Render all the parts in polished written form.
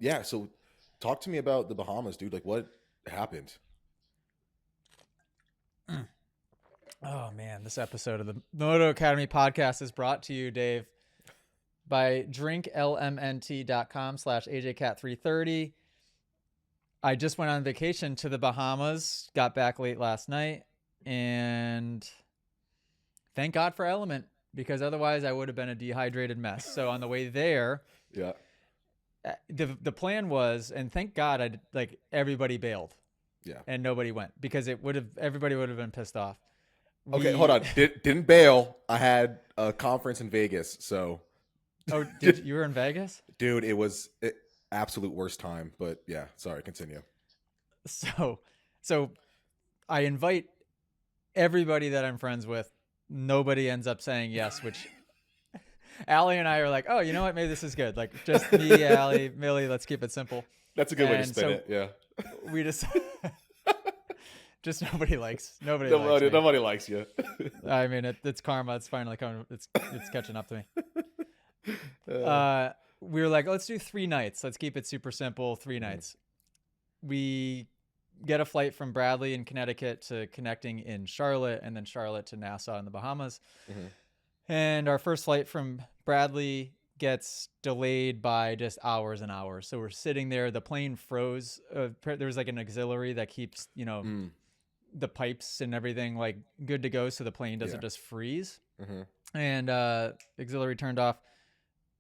Yeah. So talk to me about the Bahamas, dude. Like what happened? Oh man, this episode of the Moto Academy podcast is brought to you, Dave, by drinklmnt.com/AJCat330. I just went on vacation to the Bahamas, got back late last night, and thank God for Element because otherwise I would have been a dehydrated mess. So on the way there, Yeah. the plan was, and thank God like everybody bailed Yeah. and nobody went because everybody would have been pissed off. Okay, hold We on. Didn't bail. I had a conference in Vegas, so Oh, did you were in Vegas? dude, it was absolute worst time. But yeah, sorry. Continue. So, so I invite everybody that I'm friends with. Nobody ends up saying yes, which Allie and I are like, oh, you know what? Maybe this is good. Like just me, Allie, Millie. Let's keep it simple. That's a good way to And spin so it. Yeah. we just nobody likes Nobody, me. nobody likes you. I mean, it's karma. It's finally coming. It's catching up to me. Uh, We were like, let's do 3 nights. Let's keep it super simple. 3 nights. We get a flight from Bradley in Connecticut to connecting in Charlotte, and then Charlotte to Nassau in the Bahamas. mhm. And our first flight from Bradley gets delayed by just hours and hours. So we're sitting there. The plane froze. There was like an auxiliary that keeps, Mm, the pipes and everything like good to go, so the plane doesn't yeah. just freeze. Mhm. And auxiliary turned off.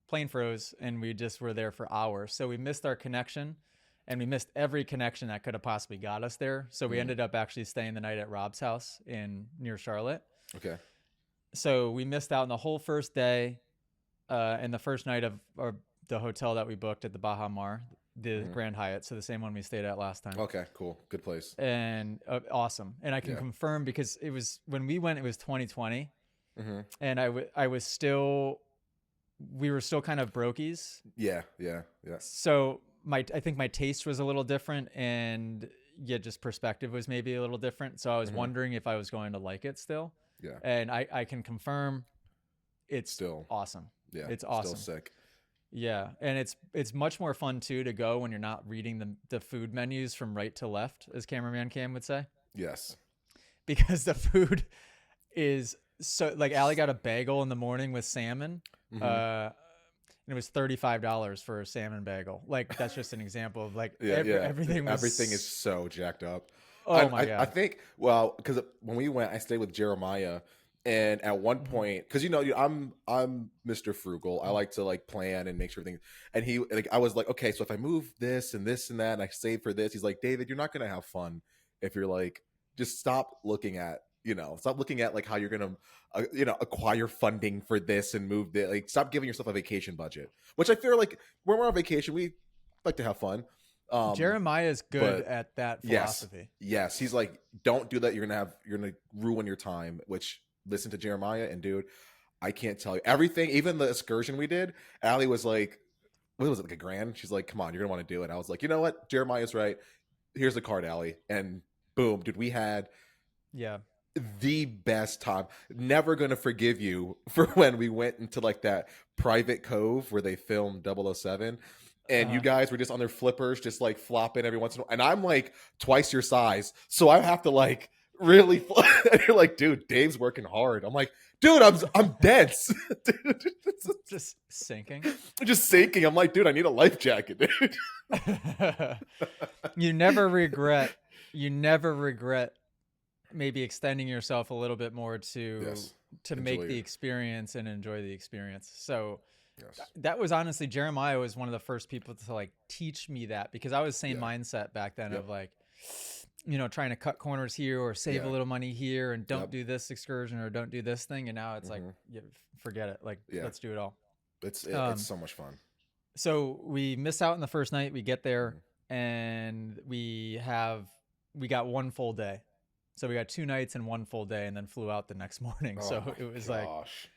Plane froze, and we just were there for hours. So we missed our connection, and we missed every connection that could have possibly got us there. So we Mm. ended up actually staying the night at Rob's house in near Charlotte. Okay. So we missed out on the whole first day, and the first night of the hotel that we booked at the Baha Mar, the Mhm. Grand Hyatt. So the same one we stayed at last time. Okay. Cool. Good place. And awesome. And I can Yeah. confirm because it was when we went, it was 2020, Hmm. and I was still, we were still kind of brokies. Yeah. Yeah. Yeah. So I think my taste was a little different, and yeah, just perspective was maybe a little different. So I was Mhm. wondering if I was going to like it still. Yeah. And I can confirm it's Still. awesome. Yeah. It's Still awesome. sick. Yeah. And it's much more fun too to go when you're not reading the food menus from right to left, as cameraman Cam would say, Yes. because the food is so like Allie got a bagel in the morning with salmon. Hmm. And it was $35 for a salmon bagel. Like that's just an example of like Yeah. Yeah. everything was Everything is so jacked up. Oh my I god. think well because when we went, I stayed with Jeremiah, and at one Mhm. point, because I'm Mr. Frugal. I like to like plan and make sure everything. And he like I was like, okay, so if I move this and that, and I save for this, he's like, David, you're not gonna have fun if you're like just stop looking at like how you're gonna acquire funding for this and move this. Like stop giving yourself a vacation budget, which I feel like when we're on vacation we like to have fun. Jeremiah is good But at that yes, philosophy. yes, he's like, don't do that. You're gonna ruin your time. Which listen to Jeremiah, and dude, I can't tell you everything. Even the excursion we did, Allie was like, what was it, like a grand? She's like, come on, you're gonna want to do it. I was like, you know what, Jeremiah's right. Here's the card, Allie, and boom, dude, we had Yeah. the best time. Never gonna forgive you for when we went into like that private cove where they filmed 007, and you Uh, guys were just on their flippers just like flopping every once in a while, and I'm like twice your size, so I have to like really and you're like, dude, Dave's working hard. I'm like, dude, I'm dense. Dude, just sinking. I'm just sinking. I'm like, dude, I need a life jacket, dude. you never regret you never regret maybe extending yourself a little bit more Yes, to make enjoy the it. experience and enjoy the experience. So Yes, that was honestly Jeremiah was one of the first people to like teach me that because I was same yeah, mindset back then yep, of like trying to cut corners here or save a yeah, little money here and don't yep. do this excursion or don't do this thing, and now it's like Hmm. yeah, forget it, like Yeah, let's do it all. it's um so much fun. so we miss out on the first night. We get there Mhm. and we got one full day. So we got 2 nights and one full day and then flew out the next morning. Oh So my it was like gosh.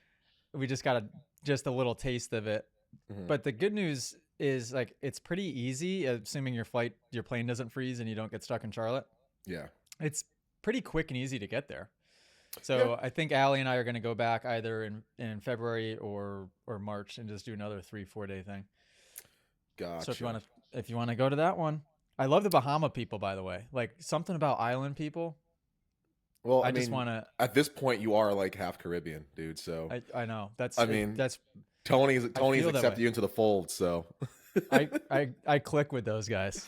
we just got just a little taste of it. Mhm. But the good news is like it's pretty easy, assuming your plane doesn't freeze and you don't get stuck in Charlotte. Yeah. It's pretty quick and easy to get there. Yeah. So I think Allie and I are going to go back either in February or March and just do another 3-4 day thing. So Gotcha. if you want to go to that one, I love the Bahama people, by the way. Like something about island people. Well, I I just mean, want to. at this point, you are like half Caribbean, dude. So, I know that's I mean, that's. I Tony's feel that accepted way. you into the fold. So, I click with those guys,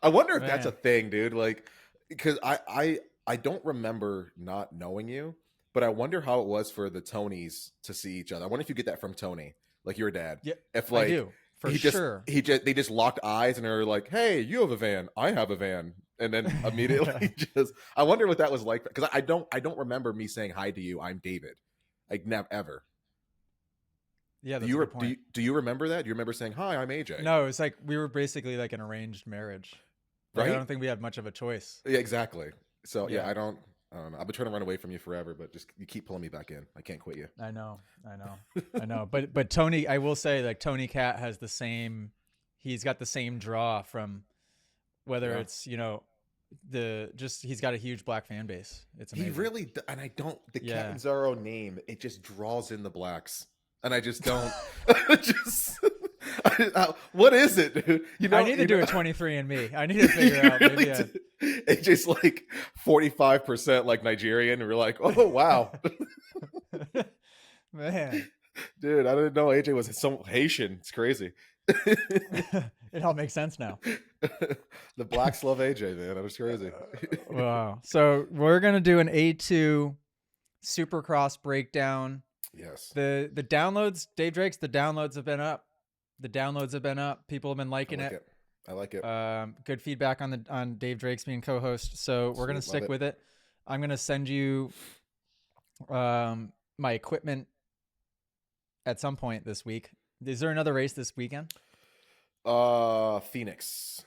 I wonder if that's a man. thing, dude. Like, because I don't remember not knowing you, but I wonder how it was for the Tonys to see each other. I wonder if you get that from Tony, like your dad. Yeah, If I like do for sure. they just locked eyes and are like, "Hey, you have a van, I have a van," and then immediately just. I wonder what that was like because I don't remember me saying hi to you. I'm David, like never ever. Yeah, that's a good point. Do you remember that? Do you remember saying hi? I'm AJ, No, it's like we were basically like an arranged marriage. Like I right? don't think we had much of a choice. Yeah, exactly. So yeah, Yeah, I don't know. I've been trying to run away from you forever, but just you keep pulling me back in. I can't quit you. I know, I know, I know. But Tony, I will say like Tony Cat has the same. He's got the same draw from whether Yeah. it's the just he's got a huge black fan base. It's He amazing. really, and I don't. The Yeah, Catanzaro name, it just draws in the blacks, and I just don't. just, what is it, dude? I need to do a 23andMe. I need to figure out really maybe. it's just like 45% like Nigerian, and we're like, oh wow, Man, dude, I didn't know AJ was some Haitian. It's crazy. it all makes sense now. The blacks love AJ, man. That was crazy. Wow. So we're gonna do an A2 Supercross breakdown. Yes, The downloads, Dave Drake's. The downloads have been up. The downloads have been up. People have been I liking like it. it. I like it. Good feedback on Dave Drake's being co-host. So we're gonna Sweet, love stick it. with it. I'm gonna send you my equipment at some point this week. Is there another race this weekend? Phoenix.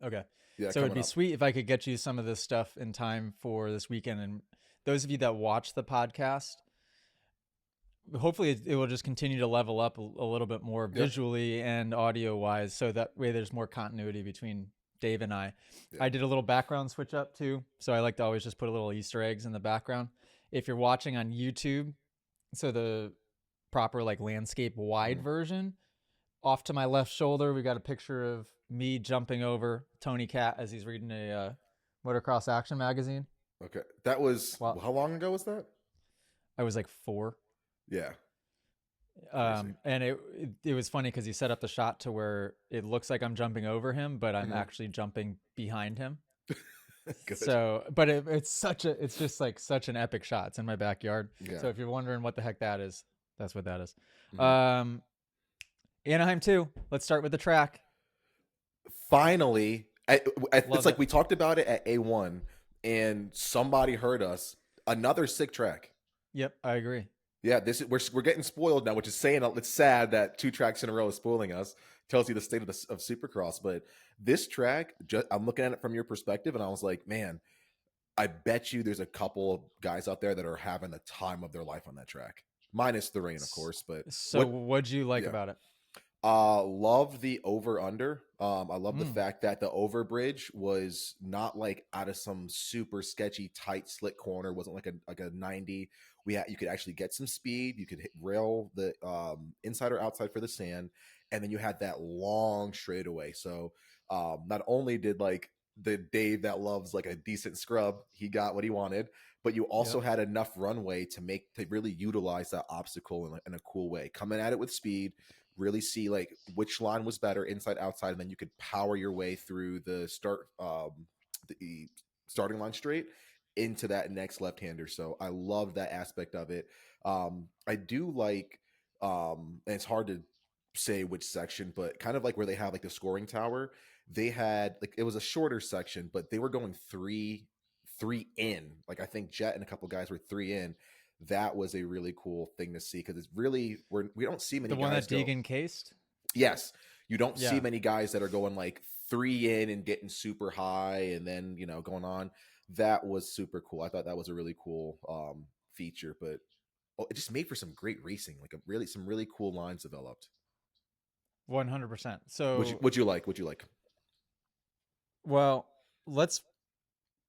Okay. Yeah, So it'd coming be up. sweet if I could get you some of this stuff in time for this weekend. And those of you that watch the podcast, hopefully it will just continue to level up a little bit more Yeah, visually and audio wise. So that way there's more continuity between Dave and I. yeah. I did a little background switch up too. So I like to always just put a little Easter eggs in the background. If you're watching on YouTube, so the proper like landscape wide Mhm. version, off to my left shoulder, we got a picture of me jumping over Tony Cat as he's reading a motocross action magazine. Okay, that was Well, how long ago was that? I was like 4. Yeah, crazy. And it was funny because he set up the shot to where it looks like I'm jumping over him, but I'm Mhm. actually jumping behind him. Good. So, but it's just like such an epic shot. It's in my backyard. Yeah. So if you're wondering what the heck that is, that's what that is. Mhm. Anaheim 2. Let's start with the track. Finally, it's Love like it. we talked about it at A1, and somebody heard us. Another sick track. Yep, I agree. Yeah, this is we're getting spoiled now, which is saying it's sad that 2 tracks in a row is spoiling us. Tells you the state of Supercross, but this track, I'm looking at it from your perspective, and I was like, man, I bet you there's a couple of guys out there that are having the time of their life on that track, minus the rain, of course. But So what? what'd you like Yeah, about it? love the over under. I love the Mm, fact that the overbridge was not like out of some super sketchy tight slick corner. Wasn't like a 90. You could actually get some speed. You could rail the inside or outside for the sand, and then you had that long straightaway. So not only did like the Dave that loves like a decent scrub, he got what he wanted, but you also yep. had enough runway to really utilize that obstacle in a cool way, coming at it with speed, really see like which line was better, inside, outside, and then you could power your way through the starting line straight into that next left-hander. So I love that aspect of it. I do like, and it's hard to say which section, but kind of like where they have like the scoring tower, they had like it was a shorter section, but they were going three in. Like I think Jet and a couple guys were 3 in. That was a really cool thing to see because it's really we don't see The many one guys that go. Deegan cased? Yes, you don't see Yeah. many guys that are going like 3 in and getting super high and then going on. That was super cool. I thought that was a really cool feature, but it just made for some great racing. Like some really cool lines developed. 100%. Would you So, would you like? Would you like? well, let's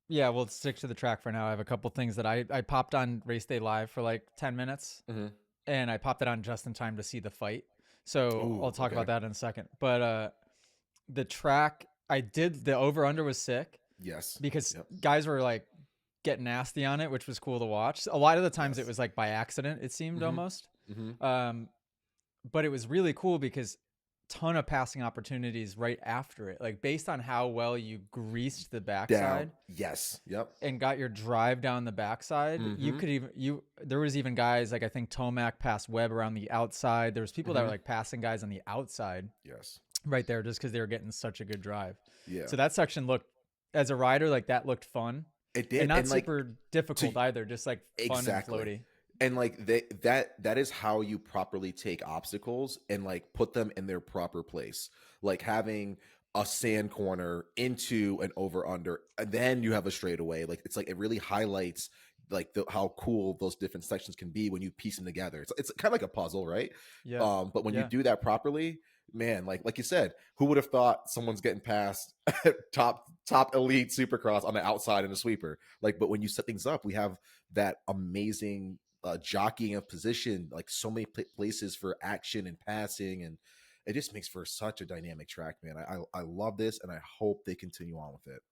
yeah, we'll stick to the track for now. I have a couple things that I popped on Race Day Live for like 10 minutes Mm-hmm. and I popped it on just in time to see the fight. So I'll Ooh, talk okay. about that in a second. But the track, I did the over under was sick Yes. because Yep. guys were like getting nasty on it, which was cool to watch. A lot of the times it Yes. was like by accident, it seemed Mm-hmm. almost. Mm-hmm. Um, but it was really cool because ton of passing opportunities right after it, like based on how well you greased the Down. backside Yes. Yep. and got your drive down the backside. You Mm-hmm. could even there was even guys like I think Tomac passed Webb around the outside. There was people that were Mm-hmm. like passing guys on the outside Yes. right there just because they were getting such a good drive. Yeah. So that section looked, as a rider, like that looked fun It and did. not And like super to difficult either, just like fun and exactly. floaty. And like that is how you properly take obstacles and like put them in their proper place. Like having a sand corner into an over under, and then you have a straightaway. Like it's like it really highlights like how cool those different sections can be when you piece them together. It's kind of like a puzzle, right? Yeah. But when you Yeah. do that properly, man, like you said, who would have thought someone's getting past top elite Supercross on the outside in a sweeper? Like, but when you set things up, we have that amazing jockeying of position, like so many places for action and passing, and it just makes for such a dynamic track, man. I love this, and I hope they continue on with it.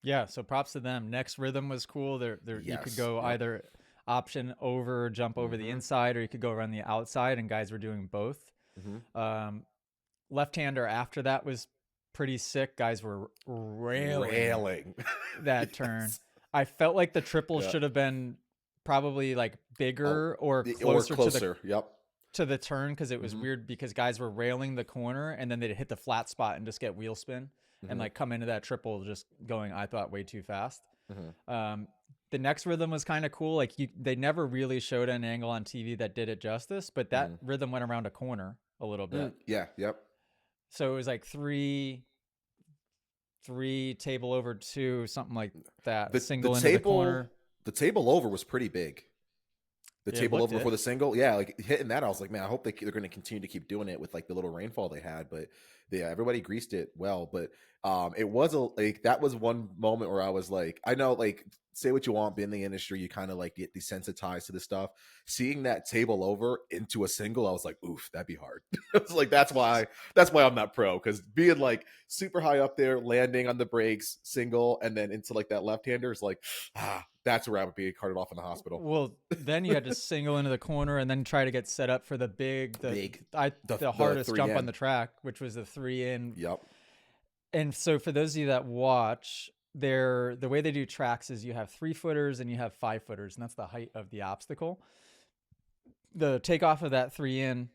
Yeah, so props to them. Next rhythm was cool. There you could Yes. go Yep. either option over, jump over the Mm-hmm. inside, or you could go around the outside, and guys were doing both. Mm-hmm. Um, Left-hander after that was pretty sick. Guys were railing Railing. that turn. Yes. I felt like the triple Yeah. should have been probably like Oh, bigger or or closer closer. Yep. to the turn because it was Mm-hmm. weird because guys were railing the corner and then they'd hit the flat spot and just get wheel spin and Mm-hmm. like come into that triple just going, I thought, way too fast. Mm-hmm. Um, the next rhythm was kind of cool. Like they never really showed an angle on TV that did it justice, but that Mm-hmm. rhythm went around a corner a little bit. Yeah. Yep. So it was like three table over two, something like that. The Single into the table corner. the table over was pretty big. The Yeah, it table looked over before it. the single, yeah, like hitting that, I was like, man, I hope they're going to continue to keep doing it with like the little rainfall they had. But yeah, everybody greased it well. But it was like that was one moment where I was like, I know, like, say what you want, being in the industry, you kind of like get desensitized to this stuff. Seeing that table over into a single, I was like, oof, that'd be hard. I was like, that's why I'm not pro, because being like super high up there, landing on the brakes, single, and then into like that left hander is like, that's where I would be carted off in the hospital. Well, then you had to single into the corner and then try to get set up for the Big, the the hardest three jump on in. the track, which was the 3 in. Yep. And so for those of you that watch, the way they do tracks is you have 3-footers and you have 5-footers, and that's the height of the obstacle. The takeoff of that 3 in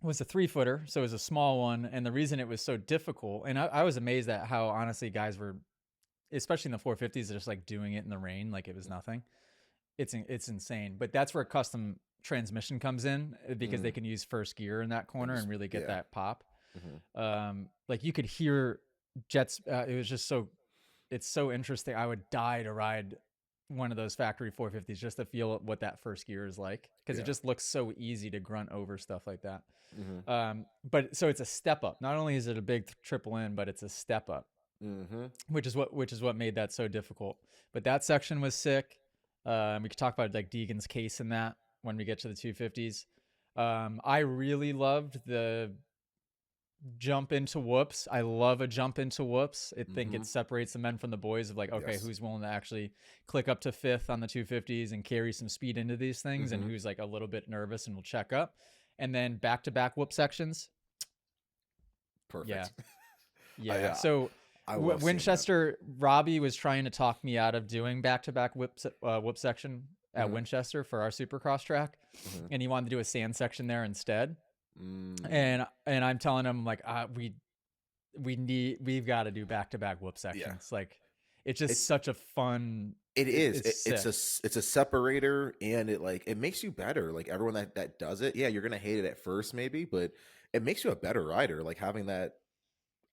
was a 3-footer, so it was a small one. And the reason it was so difficult, and I was amazed at how honestly guys were, especially in the 450s, just like doing it in the rain like it was nothing. It's insane. But that's where custom transmission comes in because Mm-hmm. they can use first gear in that And corner just and really get yeah. that pop. Mm-hmm. Like you could hear jets. It was just so, it's so interesting. I would die to ride one of those factory 450s just to feel what that first gear is like because it Yeah. just looks so easy to grunt over stuff like that. Mm-hmm. But so it's a step up. Not only is it a big triple in, but it's a step up, Mm-hmm. which is what made that so difficult. But that section was sick. We could talk about like Deegan's case in that when we get to the 250s. I really loved the jump into whoops. I love a jump into whoops. I think Mm-hmm. it separates the men from the boys of like, okay, Yes. who's willing to actually click up to fifth on the 250s and carry some speed into these things, and Mm-hmm. who's like a little bit nervous and will check up. And then back to back whoop sections. Yeah. Perfect. I Yeah. So I love seeing that. Winchester, Robbie was trying to talk me out of doing back to back whoop section at Mm-hmm. Winchester for our Supercross track, Mm-hmm. and he wanted to do a sand section there instead. Mm. And I'm telling him like, we've got to do back to back whoop Yeah. sections. Like, it's just It's such a fun. it is. It's sick. It's a separator, and it like it makes you better. Like everyone that does it, yeah, you're gonna hate it at first maybe, but it makes you a better rider. Like having that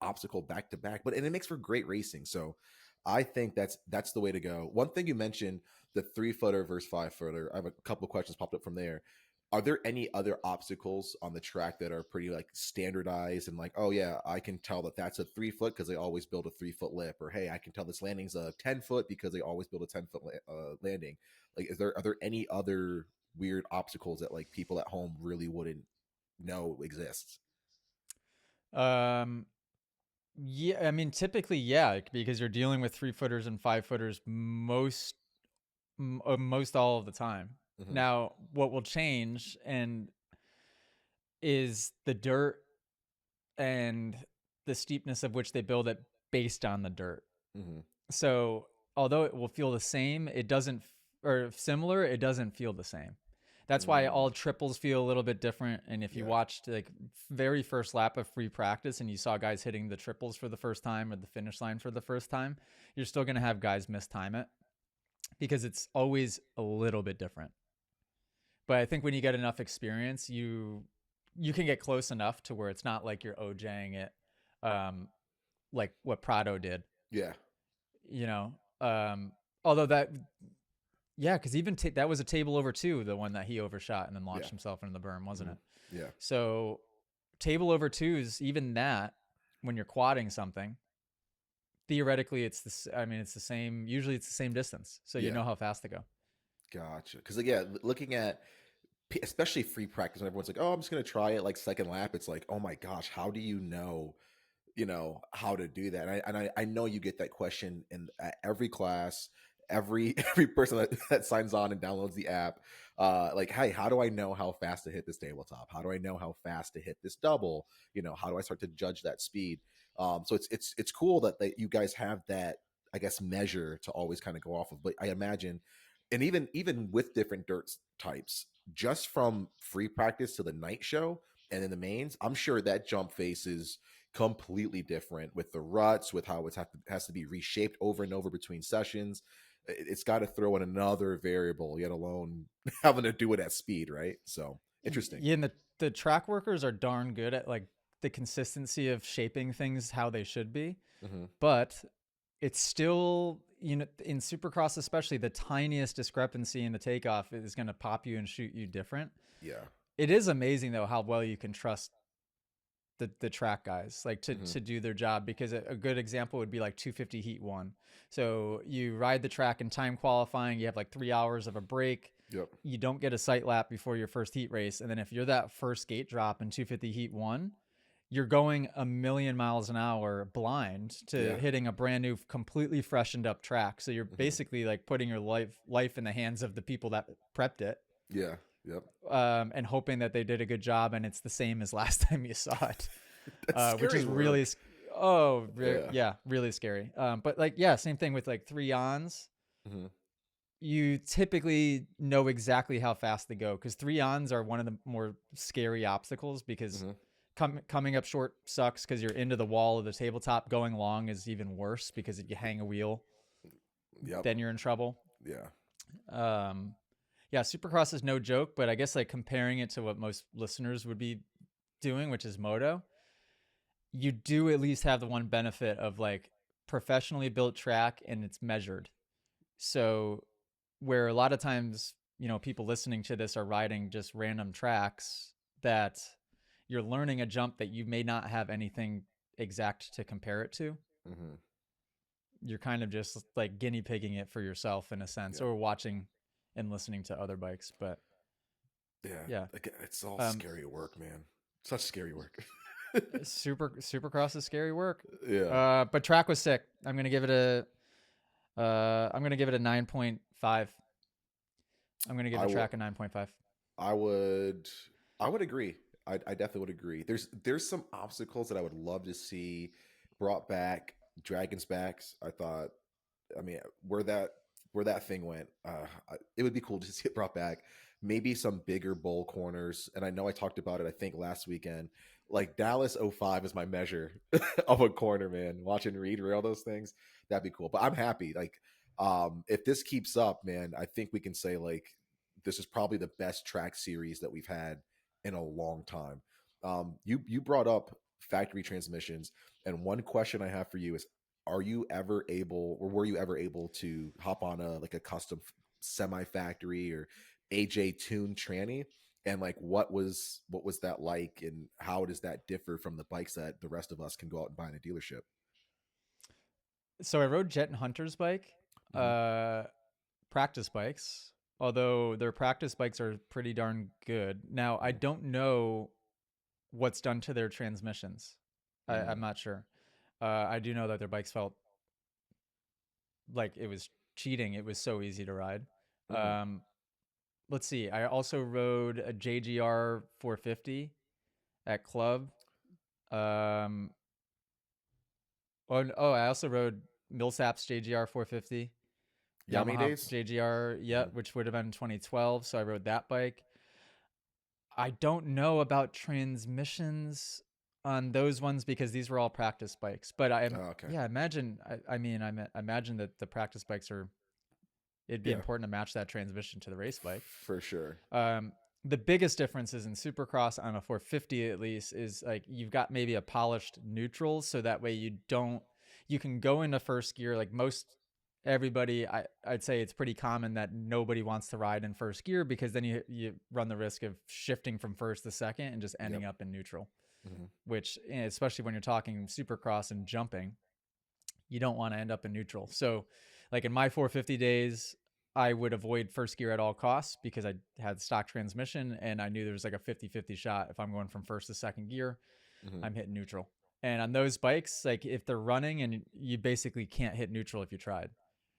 obstacle back to back, but and it makes for great racing. So I think that's the way to go. One thing you mentioned, the 3-footer versus 5-footer. I have a couple of questions popped up from there. Are there any other obstacles on the track that are pretty like standardized and like, oh yeah, I can tell that that's a 3-foot because they always build a 3-foot lip, or hey, I can tell this landing's a 10-foot because they always build a 10-foot landing. Like, are there any other weird obstacles that like people at home really wouldn't know exists? Um, yeah, I mean, typically, yeah, because you're dealing with 3-footers and 5-footers most all of the time. Hmm. Now, what will change and is the dirt and the steepness of which they build it based on the dirt. Hmm. So, although it will feel the same, it doesn't, or similar, it doesn't feel the same. That's why all Mm, triples feel a little bit different. And if you yeah. watched like very first lap of free practice and you saw guys hitting the triples for the first time or the finish line for the first time, you're still going to have guys mistime it because it's always a little bit different. But I think when you get enough experience, you can get close enough to where it's not like you're OJing it, um, like what Prado did. Yeah. You know, although that yeah, because even that was a table over two, the one that he overshot and then Yeah. launched himself into the berm, wasn't Hmm. it? Yeah. So table over twos, even that, when you're quadding something, theoretically it's this. I mean, it's the same. Usually, it's the same distance, so you Yeah. know how fast to go. Gotcha. Because like, yeah, looking at especially free practice when everyone's like, "Oh, I'm just gonna try it," like second lap, it's like, "Oh my gosh, how do you know how to do that?" And I know you get that question in every class, every every person that signs on and downloads the app. Like, hey, how do I know how fast to hit this tabletop? How do I know how fast to hit this double? How do I start to judge that speed? So it's cool that you guys have that, I guess, measure to always kind of go off of. But I imagine, and even with different dirt types, just from free practice to the night show and then the mains, I'm sure that jump face is completely different with the ruts, with how has to be reshaped over and over between sessions. It's got to throw in another variable, yet alone having to do it at speed, right? So interesting. Yeah, and the track workers are darn good at like the consistency of shaping things how they should be, Hmm. but it's still, in Supercross especially, the tiniest discrepancy in the takeoff is going to pop you and shoot you different. Yeah. It is amazing though how well you can trust the track guys like to Hmm. to do their job, because a good example would be like 250 heat 1. So you ride the track in time qualifying, you have like 3 hours of a break, Yep. you don't get a sight lap before your first heat race, and then if you're that first gate drop in 250 heat 1, you're going a million miles an hour blind to Yeah. hitting a brand new completely freshened up track. So you're Hmm. basically like putting your life in the hands of the people that prepped it, Yeah. Yep. and hoping that they did a good job and it's the same as last time you saw it, That's which scary is really, work. Yeah. yeah, really scary. But like, yeah, same thing with like 3-ons. Hmm. You typically know exactly how fast they go because 3-ons are one of the more scary obstacles, because Hmm. coming up short sucks because you're into the wall of the tabletop. Going long is even worse because if you hang a wheel, Yep. then you're in trouble. Yeah. Um, yeah, Supercross is no joke, but I guess like comparing it to what most listeners would be doing, which is Moto, you do at least have the one benefit of like professionally built track and it's measured. So where a lot of times, people listening to this are riding just random tracks that you're learning a jump that you may not have anything exact to compare it to. Hmm. You're kind of just like guinea pigging it for yourself in a sense, Yeah. or watching and listening to other bikes. But Yeah. yeah, Again, it's all um, scary work, man. Such scary work. Supercross is scary work. Yeah. But track was sick. I'm gonna give it a 9.5. I'm gonna give I the will. track a 9.5. I would I would agree. I definitely would agree. There's some obstacles that I would love to see brought back. Dragons backs. I thought. I mean, where that thing went, it would be cool to see it brought back. Maybe some bigger bowl corners. And I know I talked about it, I think, last weekend. Like Dallas '05 is my measure of a corner, man. Watching Reed rail those things, that'd be cool. But I'm happy. Like, if this keeps up, man, I think we can say like this is probably the best track series that we've had in a long time. You brought up factory transmissions, and one question I have for you is: are you ever able, or were you ever able to hop on a custom semi factory or AJ tuned tranny? And like, what was that like, and how does that differ from the bikes that the rest of us can go out and buy in a dealership? So I rode Jet and Hunter's bike, Hmm. uh, practice bikes, although their practice bikes are pretty darn good. Now, I Hmm. don't know. what's done to their transmissions. I'm Mm. not sure. I do know that their bikes felt like it was cheating. It was so easy to ride. Mm. Um, let's see. I also rode a JGR 450 at club. Um, I also rode Millsap's JGR 450, Yummy Yamaha days. JGR, yeah, Hmm. which would have been 2012. So I rode that bike. I don't know about transmissions on those ones because these were all practice bikes. But Oh, okay. yeah, imagine. I imagine that the practice bikes are. It'd be Yeah, important to match that transmission to the race bike. for sure. Um, the biggest differences in Supercross on a 450 at least is like you've got maybe a polished neutral, so that way you can go into first gear like most everybody. I'd say it's pretty common that nobody wants to ride in first gear because then you run the risk of shifting from first to second and just Yep. ending up in neutral, Hmm. which especially when you're talking Supercross and jumping, you don't want to end up in neutral. So, like in my 450 days, I would avoid first gear at all costs because I had stock transmission and I knew there was like a 50-50 shot. If I'm going from first to second gear, Hmm. I'm hitting neutral. And on those bikes, like if they're running and you basically can't hit neutral if you tried.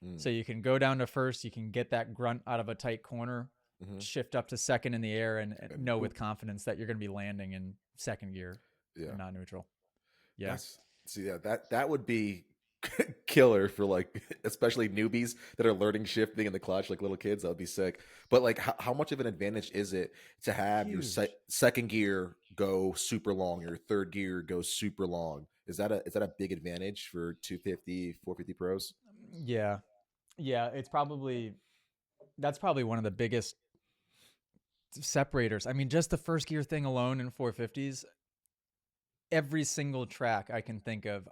Mm. So you can go down to first, you can get that grunt out of a tight corner, Hmm. shift up to second in the air, and And know with boop. confidence that you're going to be landing in second gear Yeah. and not neutral. Yeah. That's see, yeah, that would be killer for like especially newbies that are learning shifting in the clutch, like little kids. That would be sick. But like, how much of an advantage is it to have your Huge. second gear go super long, your third gear go super long? Is that a big advantage for 250, 450 pros? Yeah. Yeah. That's probably one of the biggest separators. I mean, just the first gear thing alone in 450s, every single track I can think of,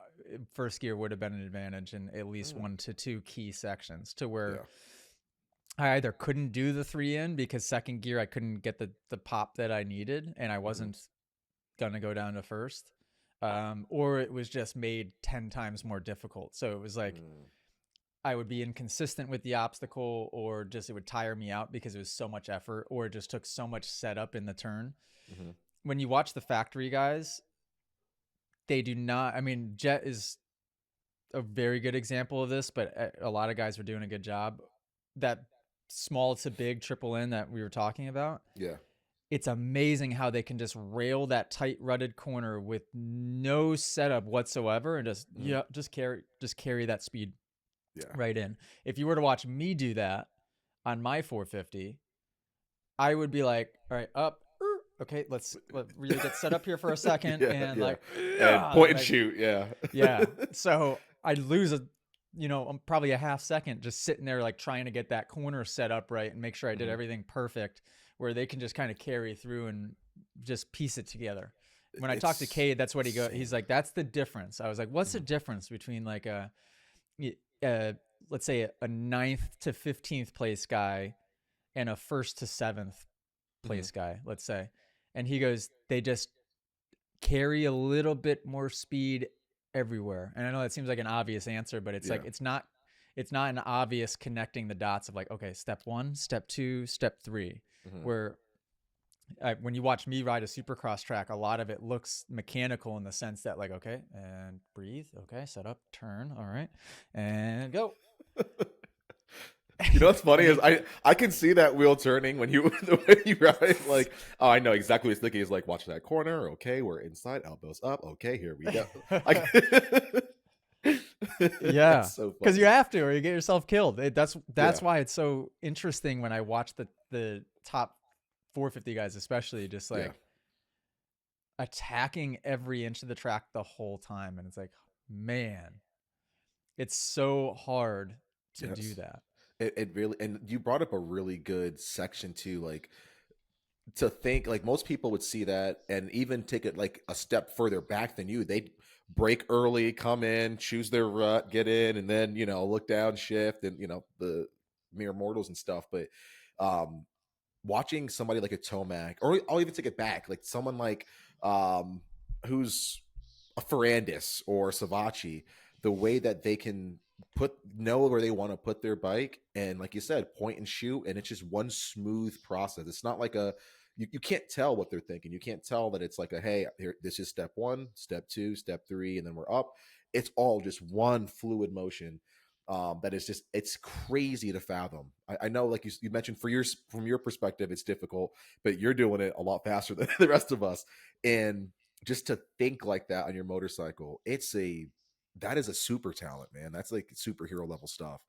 first gear would have been an advantage in at least Mm. 1 to 2 key sections to where Yeah. I either couldn't do the 3 in because second gear I couldn't get the pop that I needed and I Hmm. wasn't going to go down to first. Or it was just made 10 times more difficult. So it was like Mm. I would be inconsistent with the obstacle, or just it would tire me out because it was so much effort, or it just took so much setup in the turn. Hmm. When you watch the factory guys, they do not. I mean, Jet is a very good example of this, but a lot of guys were doing a good job. That small to big triple N that we were talking about, Yeah. it's amazing how they can just rail that tight rutted corner with no setup whatsoever and just Hmm. yeah, just carry that speed Yeah. right in. If you were to watch me do that on my 450, I would be like, all right, up. Okay, let really get set up here for a second Yeah. and Yeah. like, And yeah, point and like, shoot. Yeah. yeah. So I'd lose probably a half second just sitting there like trying to get that corner set up right and make sure I did Hmm. everything perfect, where they can just kind of carry through and just piece it together. When I talked to It's Cade, that's what he's insane. like, that's the difference. I was like, what's the Hmm. difference between like uh let's say a ninth to 15th place guy and a first to seventh Hmm. place guy, let's say? And he goes, they just carry a little bit more speed everywhere. And I know that seems like an obvious answer, but it's like Yeah. it's not an obvious connecting the dots of like, okay, step 1, step 2, step 3, Hmm. where when you watch me ride a supercross track, a lot of it looks mechanical in the sense that like, okay, and breathe, okay, set up, turn, all right, and go. You know what's funny And is he I can see that wheel turning when you the way you ride. Like, oh, I know exactly what he's thinking. He's like, watch that corner. Okay, we're inside. Elbows up. Okay, here we go. I, Yeah, that's so because you funny. have to, or you get yourself killed. Yeah. That's why it's so interesting when I watch the top 450 guys, especially just Yeah. like attacking every inch of the track the whole time, and it's like, man, it's so hard to do Yes. that. It really, and you brought up a really good section too. Like, to think like most people would see that and even take it like a step further back than you. They'd break early, come in, choose their rut, get in, and then look down, shift, and the mere mortals and stuff. But um watching somebody like a Tomac, or I'll even take it back, like someone like um who's a Ferrandis or Savachi, the way that they can know where they want to put their bike and, like you said, point and shoot, and it's just one smooth process. It's not like a you can't tell what they're thinking. You can't tell that it's like a, hey, here, this is step one, step two, step three, and then we're up. It's all just one fluid motion. That is just, it's crazy to fathom. I know, like you mentioned, from your perspective, it's difficult, but you're doing it a lot faster than the rest of us. And just to think like that on your motorcycle, that is a super talent, man. That's like superhero level stuff.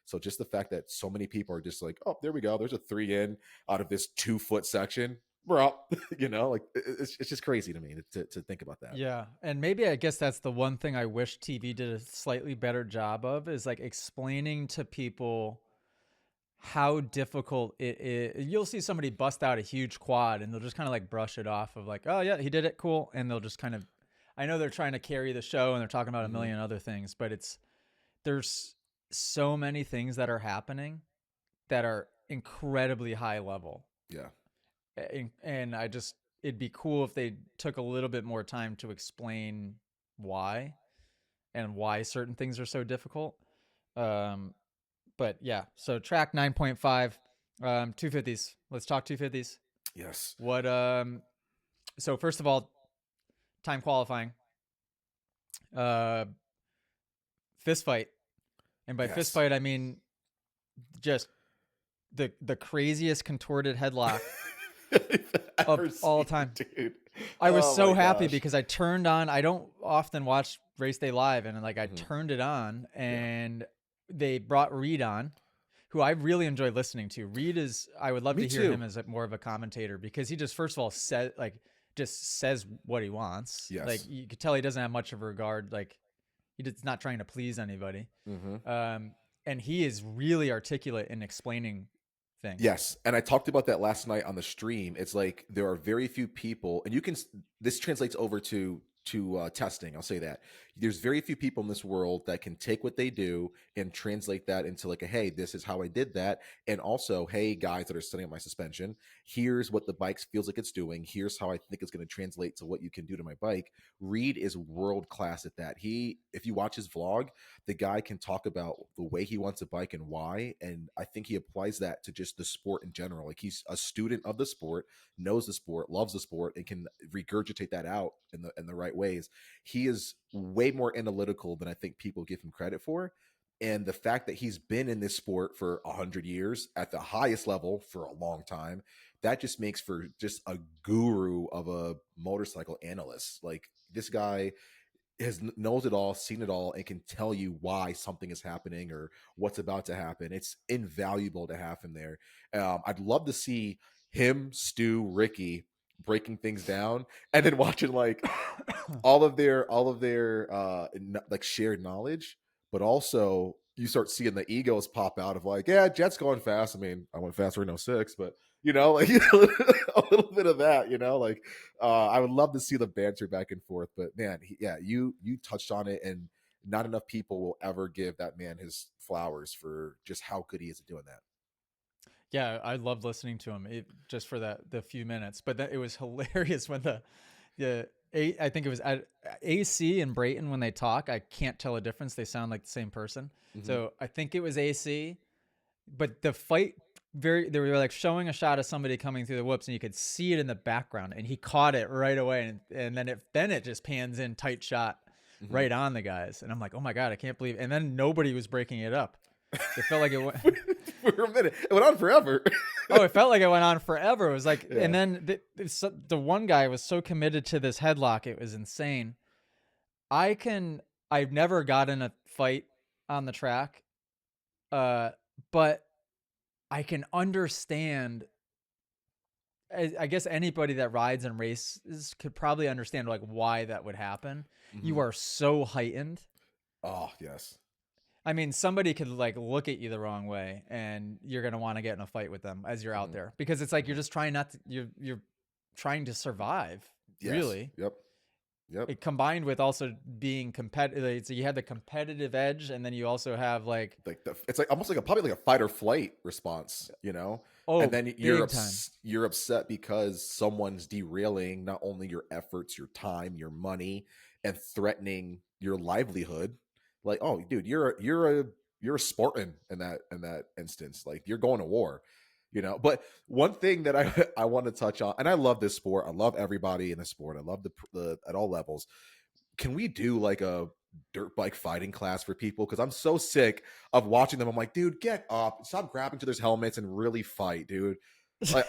So just the fact that so many people are just like, oh, there we go. There's a 3 in out of this 2 foot section. We're up. Like it's just crazy to me to think about that. Yeah, and maybe I guess that's the one thing I wish TV did a slightly better job of, is like explaining to people how difficult it is. You'll see somebody bust out a huge quad and they'll just kind of like brush it off of like, oh yeah, he did it, cool, and they'll just kind of, I know they're trying to carry the show and they're talking about a Mm-hmm. million other things, but there's so many things that are happening that are incredibly high level. Yeah. And I just, it'd be cool if they took a little bit more time to explain why and why certain things are so difficult. Um, but yeah, so track 9.5, 250s. Let's talk 250s. Yes. What, so first of all, time qualifying, uh, fist fight. And by fist Yes. fight, I mean just the craziest contorted headlock of Ever all seen, time. dude. I was Oh so my happy gosh. because I turned on. I don't often watch race day live, and like I Mm-hmm. turned it on, Yeah. and they brought Reed on, who I really enjoy listening to. Reed is. I would love Me to hear too. him as more of a commentator, because he just, first of all, just says what he wants. Like Yes. you could tell he doesn't have much of a regard. Like he's not trying to please anybody. Mm-hmm. Um, and he is really articulate in explaining things. Yes, and I talked about that last night on the stream. It's like there are very few people, and this translates over to testing. I'll say that there's very few people in this world that can take what they do and translate that into like a, hey, this is how I did that, and also, hey, guys that are setting up my suspension, here's what the bike feels like it's doing. Here's how I think it's going to translate to what you can do to my bike. Reed is world class at that. If you watch his vlog, the guy can talk about the way he wants a bike and why, and I think he applies that to just the sport in general. Like he's a student of the sport, knows the sport, loves the sport, and can regurgitate that out in the right ways. He is way more analytical than I think people give him credit for. And the fact that he's been in this sport for 100 years at the highest level for a long time, that just makes for just a guru of a motorcycle analyst. Like this guy knows it all, seen it all, and can tell you why something is happening or what's about to happen. It's invaluable to have him there. I'd love to see him, Stu, Ricky breaking things down, and then watching like all of their like shared knowledge, but also you start seeing the egos pop out of like, yeah, Jet's going fast. I mean, I went faster in '06, but like a little bit of that, like I would love to see the banter back and forth. But man, yeah, you touched on it, and not enough people will ever give that man his flowers for just how good he is at doing that. Yeah, I loved listening to him, just for the few minutes. But it was hilarious when I think it was at AC and Brayton, when they talk, I can't tell a difference. They sound like the same person. Mm-hmm. So I think it was AC, but the fight, they were like showing a shot of somebody coming through the whoops, and you could see it in the background, and he caught it right away, and then it just pans in tight shot Mm-hmm. right on the guys, and I'm like, oh my god, I can't believe. And then nobody was breaking it up. It felt like it went. For a minute, it went on forever. Oh, it felt like it went on forever. It was like, Yeah. and then the one guy was so committed to this headlock, it was insane. I've never got in a fight on the track, but I can understand. I guess anybody that rides and races could probably understand like why that would happen. Mm-hmm. You are so heightened. Oh yes. I mean, somebody could like look at you the wrong way, and you're gonna want to get in a fight with them as you're out Mm-hmm. there, because it's like you're Mm-hmm. just trying not to. You're trying to survive, Yes. really. Yep. Yep. It combined with also being competitive. So you have the competitive edge, and then you also have like, Like it's like almost like probably like a fight or flight response, and oh, then big time. you're upset because someone's derailing not only your efforts, your time, your money, and threatening your livelihood. Like, oh, dude, you're a Spartan in that instance. Like, you're going to war. But one thing that I want to touch on, and I love this sport, I love everybody in the sport, I love the at all levels. Can we do like a dirt bike fighting class for people? Because I'm so sick of watching them. I'm like, dude, get up, stop grabbing to their helmets and really fight, dude. Like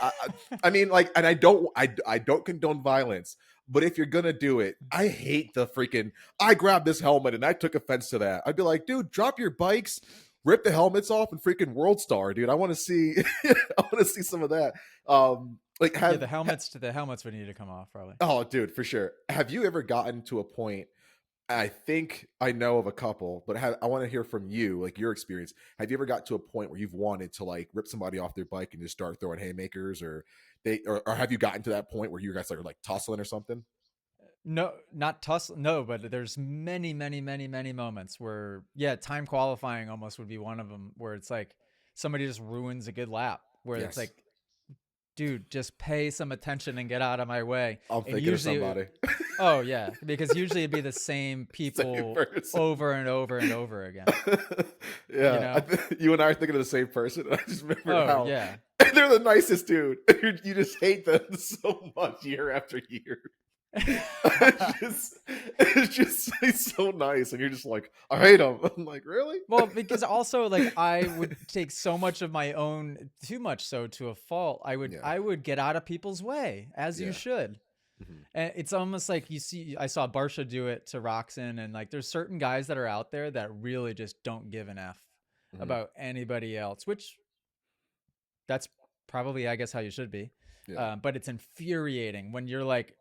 I mean, like, and I don't condone violence, but if you're gonna do it, I hate the freaking I grabbed this helmet and I took offense to that. I'd be like, dude, drop your bikes, rip the helmets off, and freaking world star, dude. I want to see I want to see some of that. Like Yeah, have the helmets would need to come off probably. oh, dude, for sure. Have you ever gotten to a point? I think I know of a couple, but I want to hear from you, like your experience. Have you ever got to a point where you've wanted to like rip somebody off their bike and just start throwing haymakers, or have you gotten to that point where you guys are like tussling or something? No, not tussle. No, but there's many, many, many, many moments where, yeah, time qualifying almost would be one of them where it's like somebody just ruins a good lap where it's Yes, like, dude, just pay some attention and get out of my way. I'm And thinking of usually, somebody. oh yeah, because usually it'd be the same Same people person. over and over and over again. You Yeah, know? you and I are thinking of the same person. I just remember Oh how yeah. they're the nicest dude. You just hate them so much year after year. It's just it's so nice, and you're just like, I hate him. I'm like, really? Well, because also like I would take so much of my own, too much so to a fault. Yeah, I would get out of people's way, as you yeah, should. hmm And it's almost like you see, I saw Barsha do it to Roxon, and like there's certain guys that are out there that really just don't give an F hmm about anybody else, which that's probably, I guess, how you should be. yeah, But it's infuriating when you're like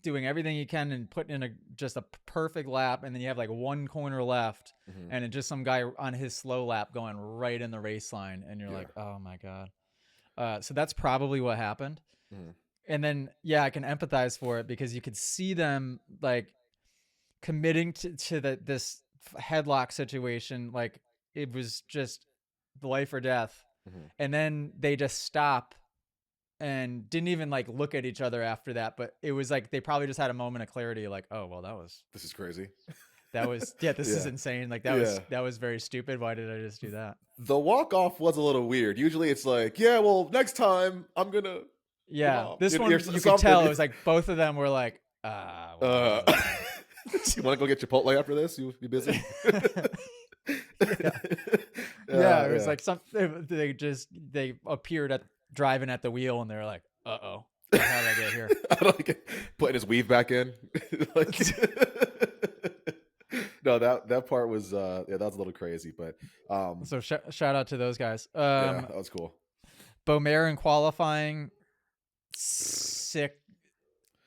doing everything you can and putting in just a perfect lap, and then you have like one corner left, hmm and it's just some guy on his slow lap going right in the race line, and you're yeah, like, oh my god. So that's probably what happened. hmm And then yeah, I can empathize for it because you could see them like committing to this headlock situation, like it was just life or death, hmm and then they just stop and didn't even like look at each other after that, but it was like they probably just had a moment of clarity, like, oh well, This is crazy. yeah, this is Yeah, insane, like yeah. that was very stupid, why did I just do that? The walk off was a little weird. Usually, it's like, yeah, well, next time I'm gonna get Yeah, off. this You're one you could tell it something. was like both of them were like, ah, Uh, whatever. you want to go get Chipotle after this? You busy? Yeah. Yeah, it was Yeah. like they appeared at driving at the wheel, and they're like, "Uh-oh. How did I get here?" I don't like it. Putting his weave back in. Like, no, that part was yeah, that was a little crazy, but So shout out to those guys. yeah, that was cool. Beaumare in qualifying, sick,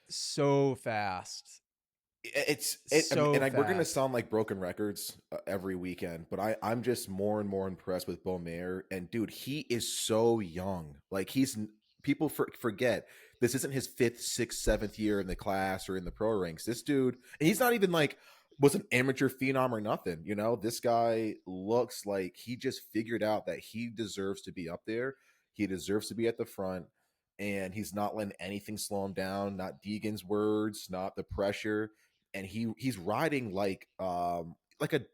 so fast, I mean, so we're gonna fast. sound like broken records every weekend, but I'm just more and more impressed with Beaumare. And dude, he is so young. Like people forget this isn't his fifth, sixth, seventh year in the class or in the pro ranks. This dude, and he's not even like was an amateur phenom or nothing. This guy looks like he just figured out that he deserves to be up there. He deserves to be at the front. And he's not letting anything slow him down. Not Deegan's words, not the pressure, and he's riding like a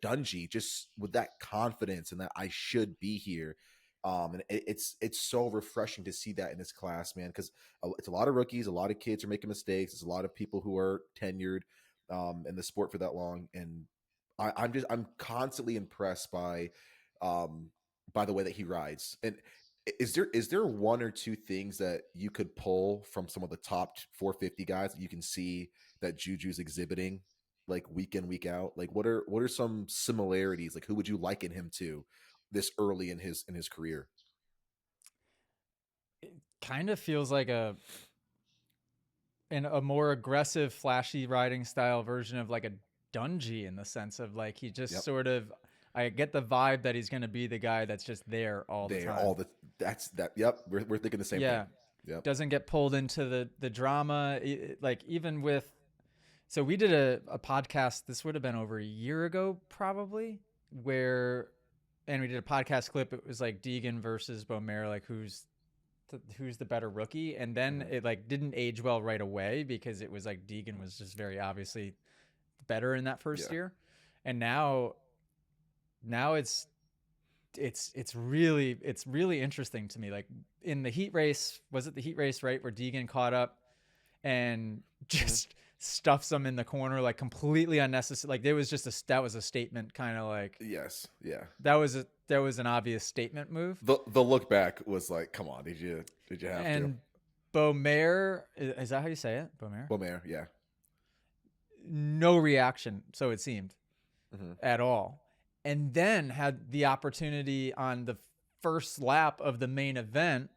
Dungy, just with that confidence and that I should be here. And it's so refreshing to see that in this class, man, because it's a lot of rookies, a lot of kids are making mistakes. There's a lot of people who are tenured in the sport for that long, and I'm constantly impressed by the way that he rides. And is there one or two things that you could pull from some of the top 450 guys that you can see that Juju's exhibiting like week in week out? Like what are some similarities? Like who would you liken him to this early in his career? It kind of feels like a more aggressive, flashy riding style version of like a Dungy, in the sense of like he just Yep. sort of. I get the vibe that he's going to be the guy that's just there all the They time. all the that's that Yep, we're thinking the same thing. Yeah, Yep. doesn't get pulled into the drama. Like even with, so we did a podcast. This would have been over a year ago, probably, where, and we did a podcast clip. It was like Deegan versus Beaumare, like who's the better rookie, and then hmm it like didn't age well right away because it was like Deegan was just very obviously better in that first Yeah. year, and now it's it's really interesting to me. Like in the heat race, was it the heat race, right, where Deegan caught up and Mhm. just stuffs him in the corner, like completely unnecessary. Like there was just that was a statement, kind of like Yes, yeah. that was an obvious statement move. The look back was like, come on, did you have to? And Beaumare, is that how you say it? Beaumare? Bomare, yeah. No reaction, so it seemed, Hmm. at all. And then had the opportunity on the first lap of the main event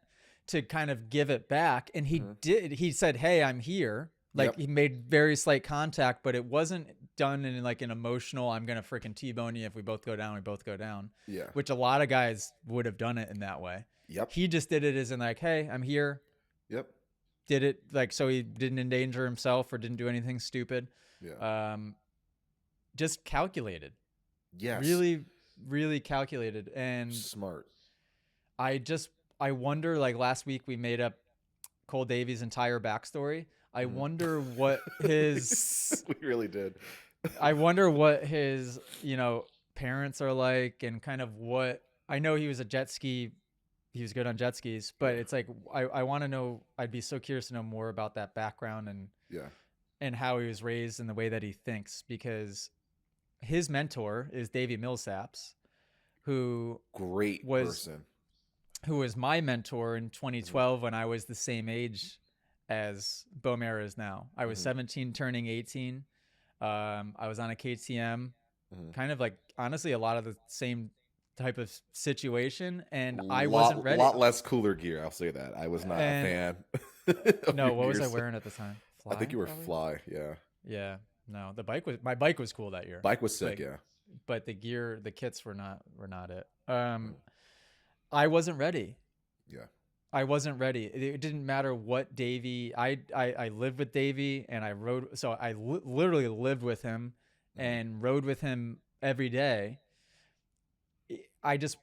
to kind of give it back. And he Hmm. did. He said, "Hey, I'm here." Like Yep. he made very slight contact, but it wasn't done in like an emotional, I'm going to freaking T-bone you. If we both go down, we both go down, Yeah. which a lot of guys would have done it in that way. Yep. He just did it as in like, "Hey, I'm here." Yep. Did it like so he didn't endanger himself or didn't do anything stupid. Yeah. Um, just calculated, Yes. really, really calculated. And Smart. I just I wonder, like last week we made up Cole Davies' entire backstory. I Mhm. wonder what his We really did. I wonder what his, parents are like, and kind of what I know he was a jet ski. He was good on jet skis, but Yeah. it's like I want to know. I'd be so curious to know more about that background Yeah. and how he was raised and the way that he thinks, because his mentor is Davey Millsaps, who Great was person. my mentor in Hmm. 2012 when I was the same age as Beaumare is now. I was Hmm. 17 turning 18. I was on a KTM, Hmm. kind of like honestly a lot of the same type of situation, and I wasn't ready. Lot less cooler gear. I'll say that. I was not a And fan of your no, what was gear I set. wearing at the time? I think Fly, you were probably. fly. Yeah. Yeah, no, my bike was cool that year, Bike was but sick. Yeah. the gear, the kits were not it. Mm. I wasn't ready. Yeah. I wasn't ready. It didn't matter what Davey. I lived with Davey, and I rode. So I literally lived with him Hmm. and rode with him every day. I just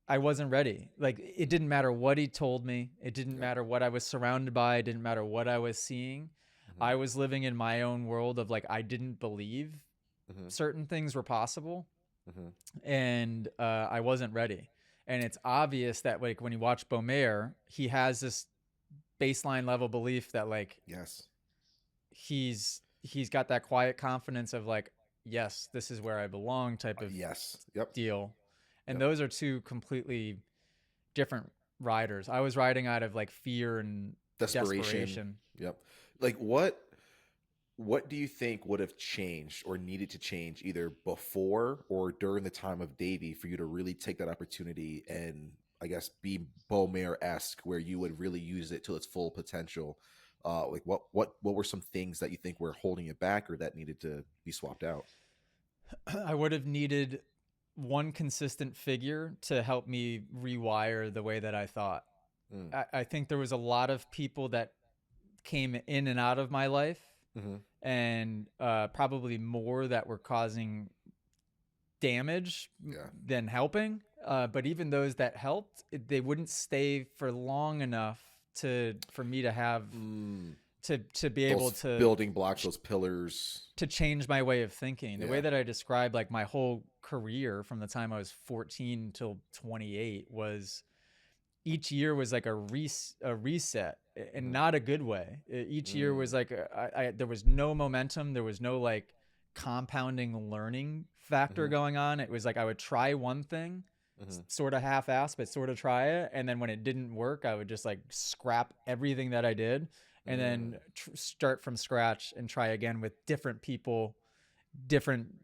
I wasn't ready. Like it didn't matter what he told me. It didn't Yep. matter what I was surrounded by. It didn't matter what I was seeing. Hmm. I was living in my own world of like I didn't believe Hmm. certain things were possible, Hmm. and I wasn't ready. And it's obvious that like when you watch Beaumare, he has this baseline level belief that like Yes. he's got that quiet confidence of like, yes, this is where I belong type of Yes. Yep. deal. And Yep. those are two completely different riders. I was riding out of like fear and Desperation. desperation. Yep. Like what do you think would have changed or needed to change either before or during the time of Davy for you to really take that opportunity and I guess be Beaumare esque where you would really use it to its full potential? Like what were some things that you think were holding it back or that needed to be swapped out? I would have needed one consistent figure to help me rewire the way that I thought. Mm. I think there was a lot of people that came in and out of my life, Mm-hmm. and probably more that were causing damage Yeah. than helping. But even those that helped, they wouldn't stay for long enough for me to have Mm. to be able Those building blocks, those pillars. to change my way of thinking. The way Yeah. that I described like my whole career from the time I was 14 till 28 was each year was like a reset, and Mm-hmm. not a good way. Each year was Mm. like there was no momentum, there was no like compounding learning factor Mm-hmm. going on. It was like I would try one thing, Mm-hmm. sort of half-ass, but sort of try it, and then when it didn't work, I would just like scrap everything that I did, and Mm. then start from scratch and try again with different people, different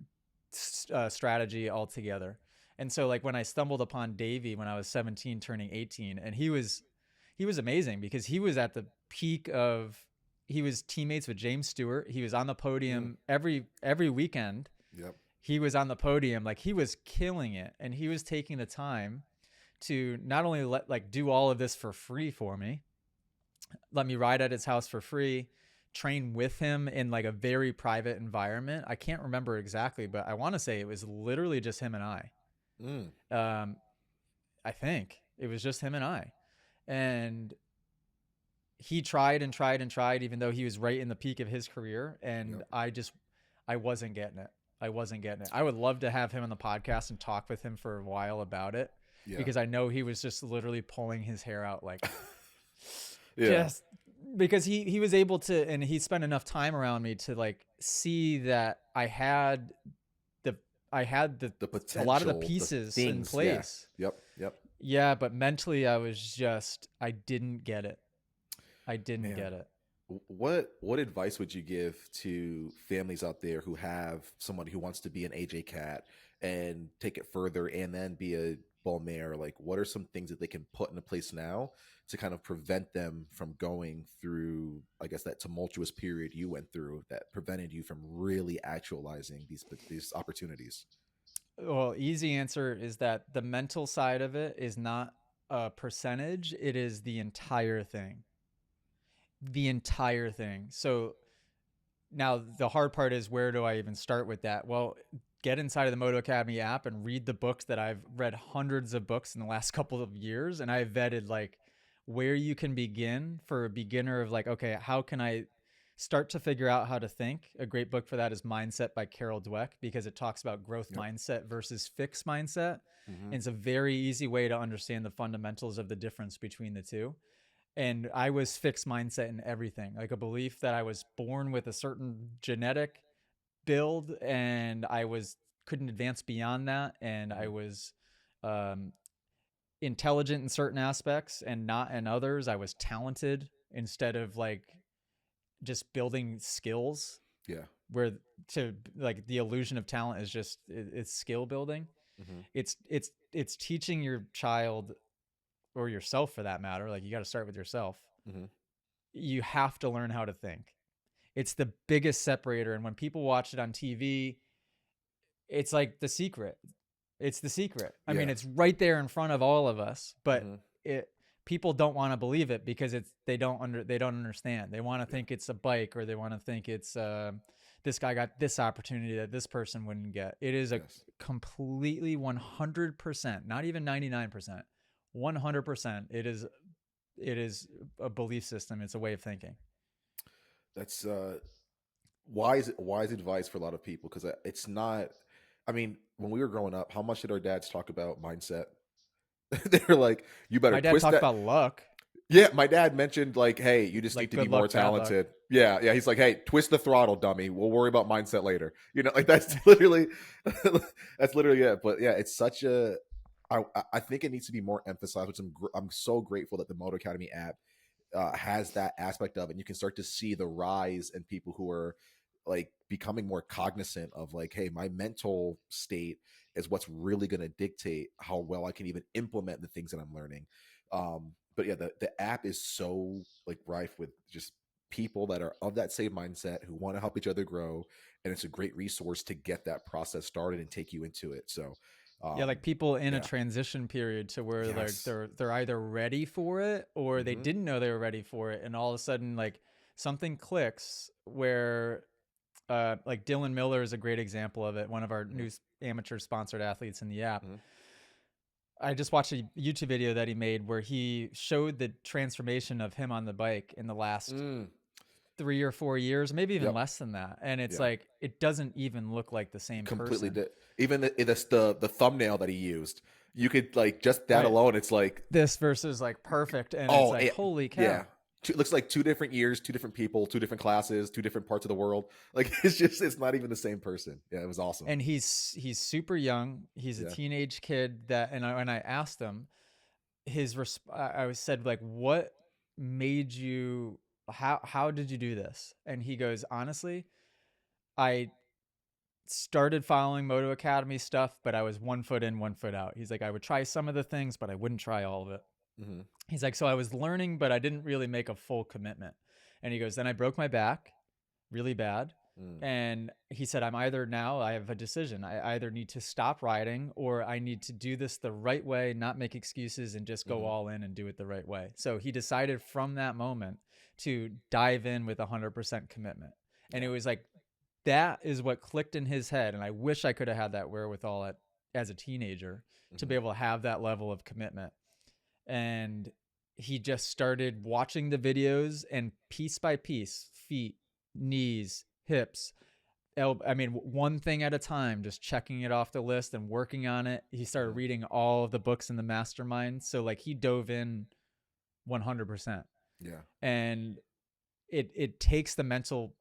strategy altogether. And so like when I stumbled upon Davey when I was 17 turning 18, and he was amazing because he was at the peak of he was teammates with James Stewart. He was on the Mm. podium every weekend. Yep. He was on the podium, like he was killing it, and he was taking the time to not only do all of this for free for me, let me ride at his house for free, train with him in like a very private environment. I can't remember exactly, but I want to say it was literally just him and I. Mm. Um, I think it was just him and I. And he tried and tried, even though he was right in the peak of his career. And Yep. I wasn't getting it. I wasn't getting it. I would love to have him on the podcast and talk with him for a while about it, Yeah. because I know he was just literally pulling his hair out, like, Yeah. just because he was able to, and he spent enough time around me to like see that the I had the The a lot of the potential, the pieces in things. Yeah. place. Yep. Yep. Yeah, but mentally I didn't get it. I didn't Man, get it. what advice would you give to families out there who have somebody who wants to be an AJ cat and take it further and then be a bull mare? Like, what are some things that they can put into place now to kind of prevent them from going through, I guess, that tumultuous period you went through that prevented you from really actualizing these opportunities? Well, easy answer is that the mental side of it is not a percentage, it is the entire thing. The entire thing. So now the hard part is, where do I even start with that? Well, get inside of the Moto Academy app and read the books that I've read, hundreds of books in the last couple of years, and I've vetted like where you can begin for a beginner of like, okay, how can I start to figure out how to think? A great book for that is Mindset by Carol Dweck, because it talks about growth Yep. mindset versus fixed mindset. Mm-hmm. And it's a very easy way to understand the fundamentals of the difference between the two. And I was fixed mindset in everything, like a belief that I was born with a certain genetic build, and I was couldn't advance beyond that, and I Mm-hmm. was um, intelligent in certain aspects and not in others. I was talented instead of like just building skills, Yeah. where to like the illusion of talent is just it's skill building. Mm-hmm. It's teaching your child, or yourself for that matter, like you got to start with yourself. Mm-hmm. You have to learn how to think. It's the biggest separator. And when people watch it on TV, it's like The Secret. It's The Secret. I mean, Yeah. it's right there in front of all of us, but Mm-hmm. it people don't want to believe it because they don't understand. They want to Yeah. think it's a bike, or they want to think it's this guy got this opportunity that this person wouldn't get. It is a Yes. completely 100%, not even 99%, 100%. It is a belief system. It's a way of thinking. That's wise advice for a lot of people, because it's not. I mean, when we were growing up, how much did our dads talk about mindset? They were like, "You better My dad twist talked that." about luck, Yeah, my dad mentioned like, "Hey, you just need like to be good more luck, bad luck. talented." Yeah, yeah. He's like, "Hey, twist the throttle, dummy. We'll worry about mindset later." You know, like that's literally, that's literally it. But yeah, it's such a. I think it needs to be more emphasized. Which I'm so grateful that the Moto Academy app has that aspect of it. And you can start to see the rise in people who are like becoming more cognizant of like, hey, my mental state is what's really going to dictate how well I can even implement the things that I'm learning. But yeah, the app is so like rife with just people that are of that same mindset who want to help each other grow, and it's a great resource to get that process started and take you into it. So Yeah, like people in a yeah. transition period to where like Yes. they're either ready for it, or they Mm-hmm. didn't know they were ready for it, and all of a sudden like something clicks where like Dylan Miller is a great example of it, one of our Mm-hmm. new amateur sponsored athletes in the app. Mm-hmm. I just watched a YouTube video that he made where he showed the transformation of him on the bike in the last Mm. 3 or 4 years, maybe even Yep. less than that. And it's Yeah. like, it doesn't even look like the same Completely person. did. Even the thumbnail that he used, you could like just that Right. alone. It's like, This versus like perfect. And it's oh, like, holy yeah. cow. It looks like 2 different years, 2 different people, 2 different classes, 2 different parts of the world. Like it's not even the same person. Yeah, it was awesome. And he's super young. He's a Yeah. teenage kid that, and when I asked him, I said like, what made you, how did you do this? And he goes, honestly, I started following Moto Academy stuff, but I was 1 foot in, 1 foot out. He's like, I would try some of the things, but I wouldn't try all of it. Mm-hmm. He's like, so I was learning, but I didn't really make a full commitment. And he goes, then I broke my back really bad. Mm. And he said, I have a decision. I either need to stop riding, or I need to do this the right way, not make excuses, and just go Mm-hmm. all in and do it the right way. So he decided from that moment to dive in with 100% commitment. And Yeah. it was like, that is what clicked in his head. And I wish I could have had that wherewithal as a teenager to Mm-hmm. be able to have that level of commitment. And he just started watching the videos, and piece by piece, feet, knees, hips, I mean, one thing at a time, just checking it off the list and working on it. He started Mhm. reading all of the books in the mastermind. So like he dove in 100%. Yeah. And it takes the mental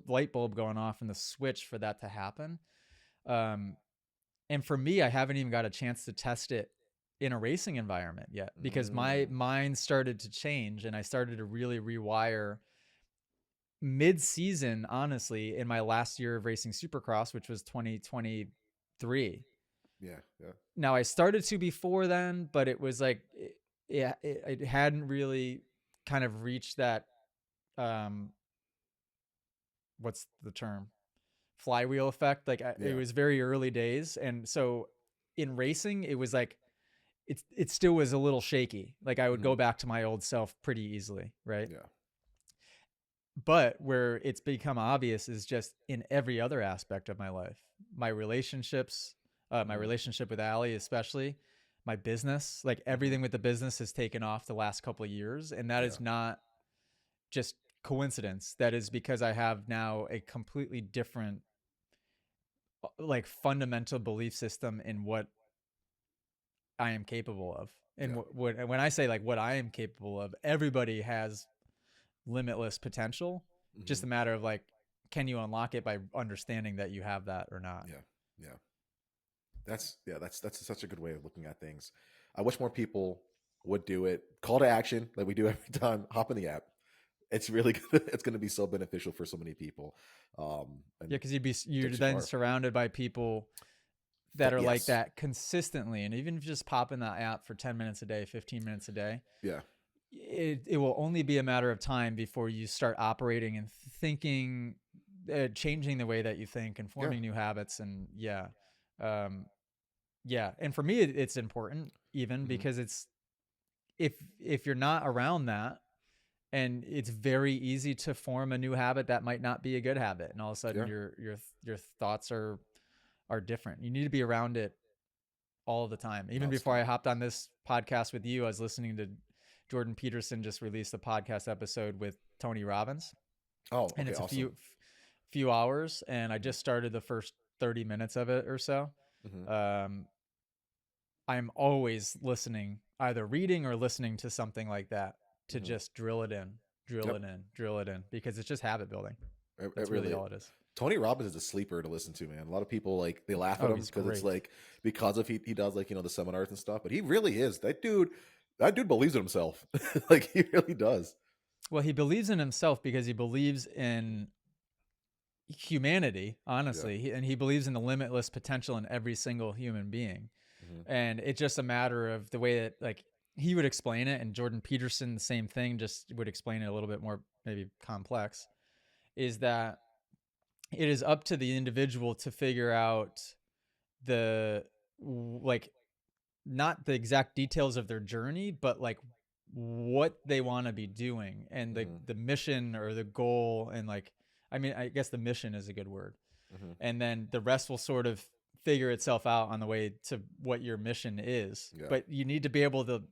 light bulb going off and the switch for that to happen. Um, and for me, I haven't even got a chance to test it in a racing environment yet because my Mm. mind started to change and I started to really rewire mid-season, honestly, in my last year of racing Supercross, which was 2023. Yeah. Yeah. Now I started to before then, but it was like it hadn't really kind of reached that um what's the term, flywheel effect. Like it Yeah. was very early days, and so in racing, it was like it still was a little shaky. Like I would Mhm. go back to my old self pretty easily, right? Yeah. But where it's become obvious is just in every other aspect of my life, my relationships, my Mhm. relationship with Allie, especially my business, like Mhm. everything with the business has taken off the last couple of years. And that Yeah. is not just coincidence. That is because I have now a completely different, like fundamental belief system in what I am capable of. And Yeah. when I say like what I am capable of, everybody has limitless potential. Just Mhm. a matter of like, can you unlock it by understanding that you have that or not? Yeah. Yeah. That's such a good way of looking at things. I wish more people would do it. Call to action, like we do every time. Hop in the app. It's really it's going to be so beneficial for so many people, Yeah, and because you're takes you then far. surrounded by people that are like Yes. that consistently, and even if you just pop in that app for 10 minutes a day, 15 minutes a day, Yeah. it will only be a matter of time before you start operating and thinking, changing the way that you think and Yeah. forming new habits, and um, yeah, and for me, it's important even Hmm. because it's if you're not around that and it's very easy to form a new habit that might not be a good habit and all of a sudden Yeah. your thoughts are different. You need to be around it all the time. Even before I Nonstop. hopped on this podcast with you, I was listening to Jordan Peterson just released a podcast episode with Tony Robbins, Oh, and okay. it's a Awesome. few hours, and I Hmm. just started the first 30 minutes of it or so. Hmm. um I'm always listening, either reading or listening to something like that to Hmm. just drill it in, drill Yep. it in, drill it in, because it's just habit building. It That's really really. all it is. Tony Robbins is a sleeper to listen to, man. A lot of people like they laugh at Oh, him he's because it's great. like because of he does like the seminars and stuff, but he really is that dude. That dude believes in himself, like he really does. Well, he believes in himself because he believes in humanity, Yeah. honestly, and he believes in the limitless potential in every single human being. Hmm. And it's just a matter of the way that like he would explain it, and Jordan Peterson, the same thing, just would explain it a little bit more maybe complex. Is that it is up to the individual to figure out the like not the exact details of their journey, but like what they want to be doing and Hmm. the mission or the goal, and like I mean I guess the mission is a good word, Hmm. and then the rest will sort of figure itself out on the way to what your mission is. Yeah. But you need to be able to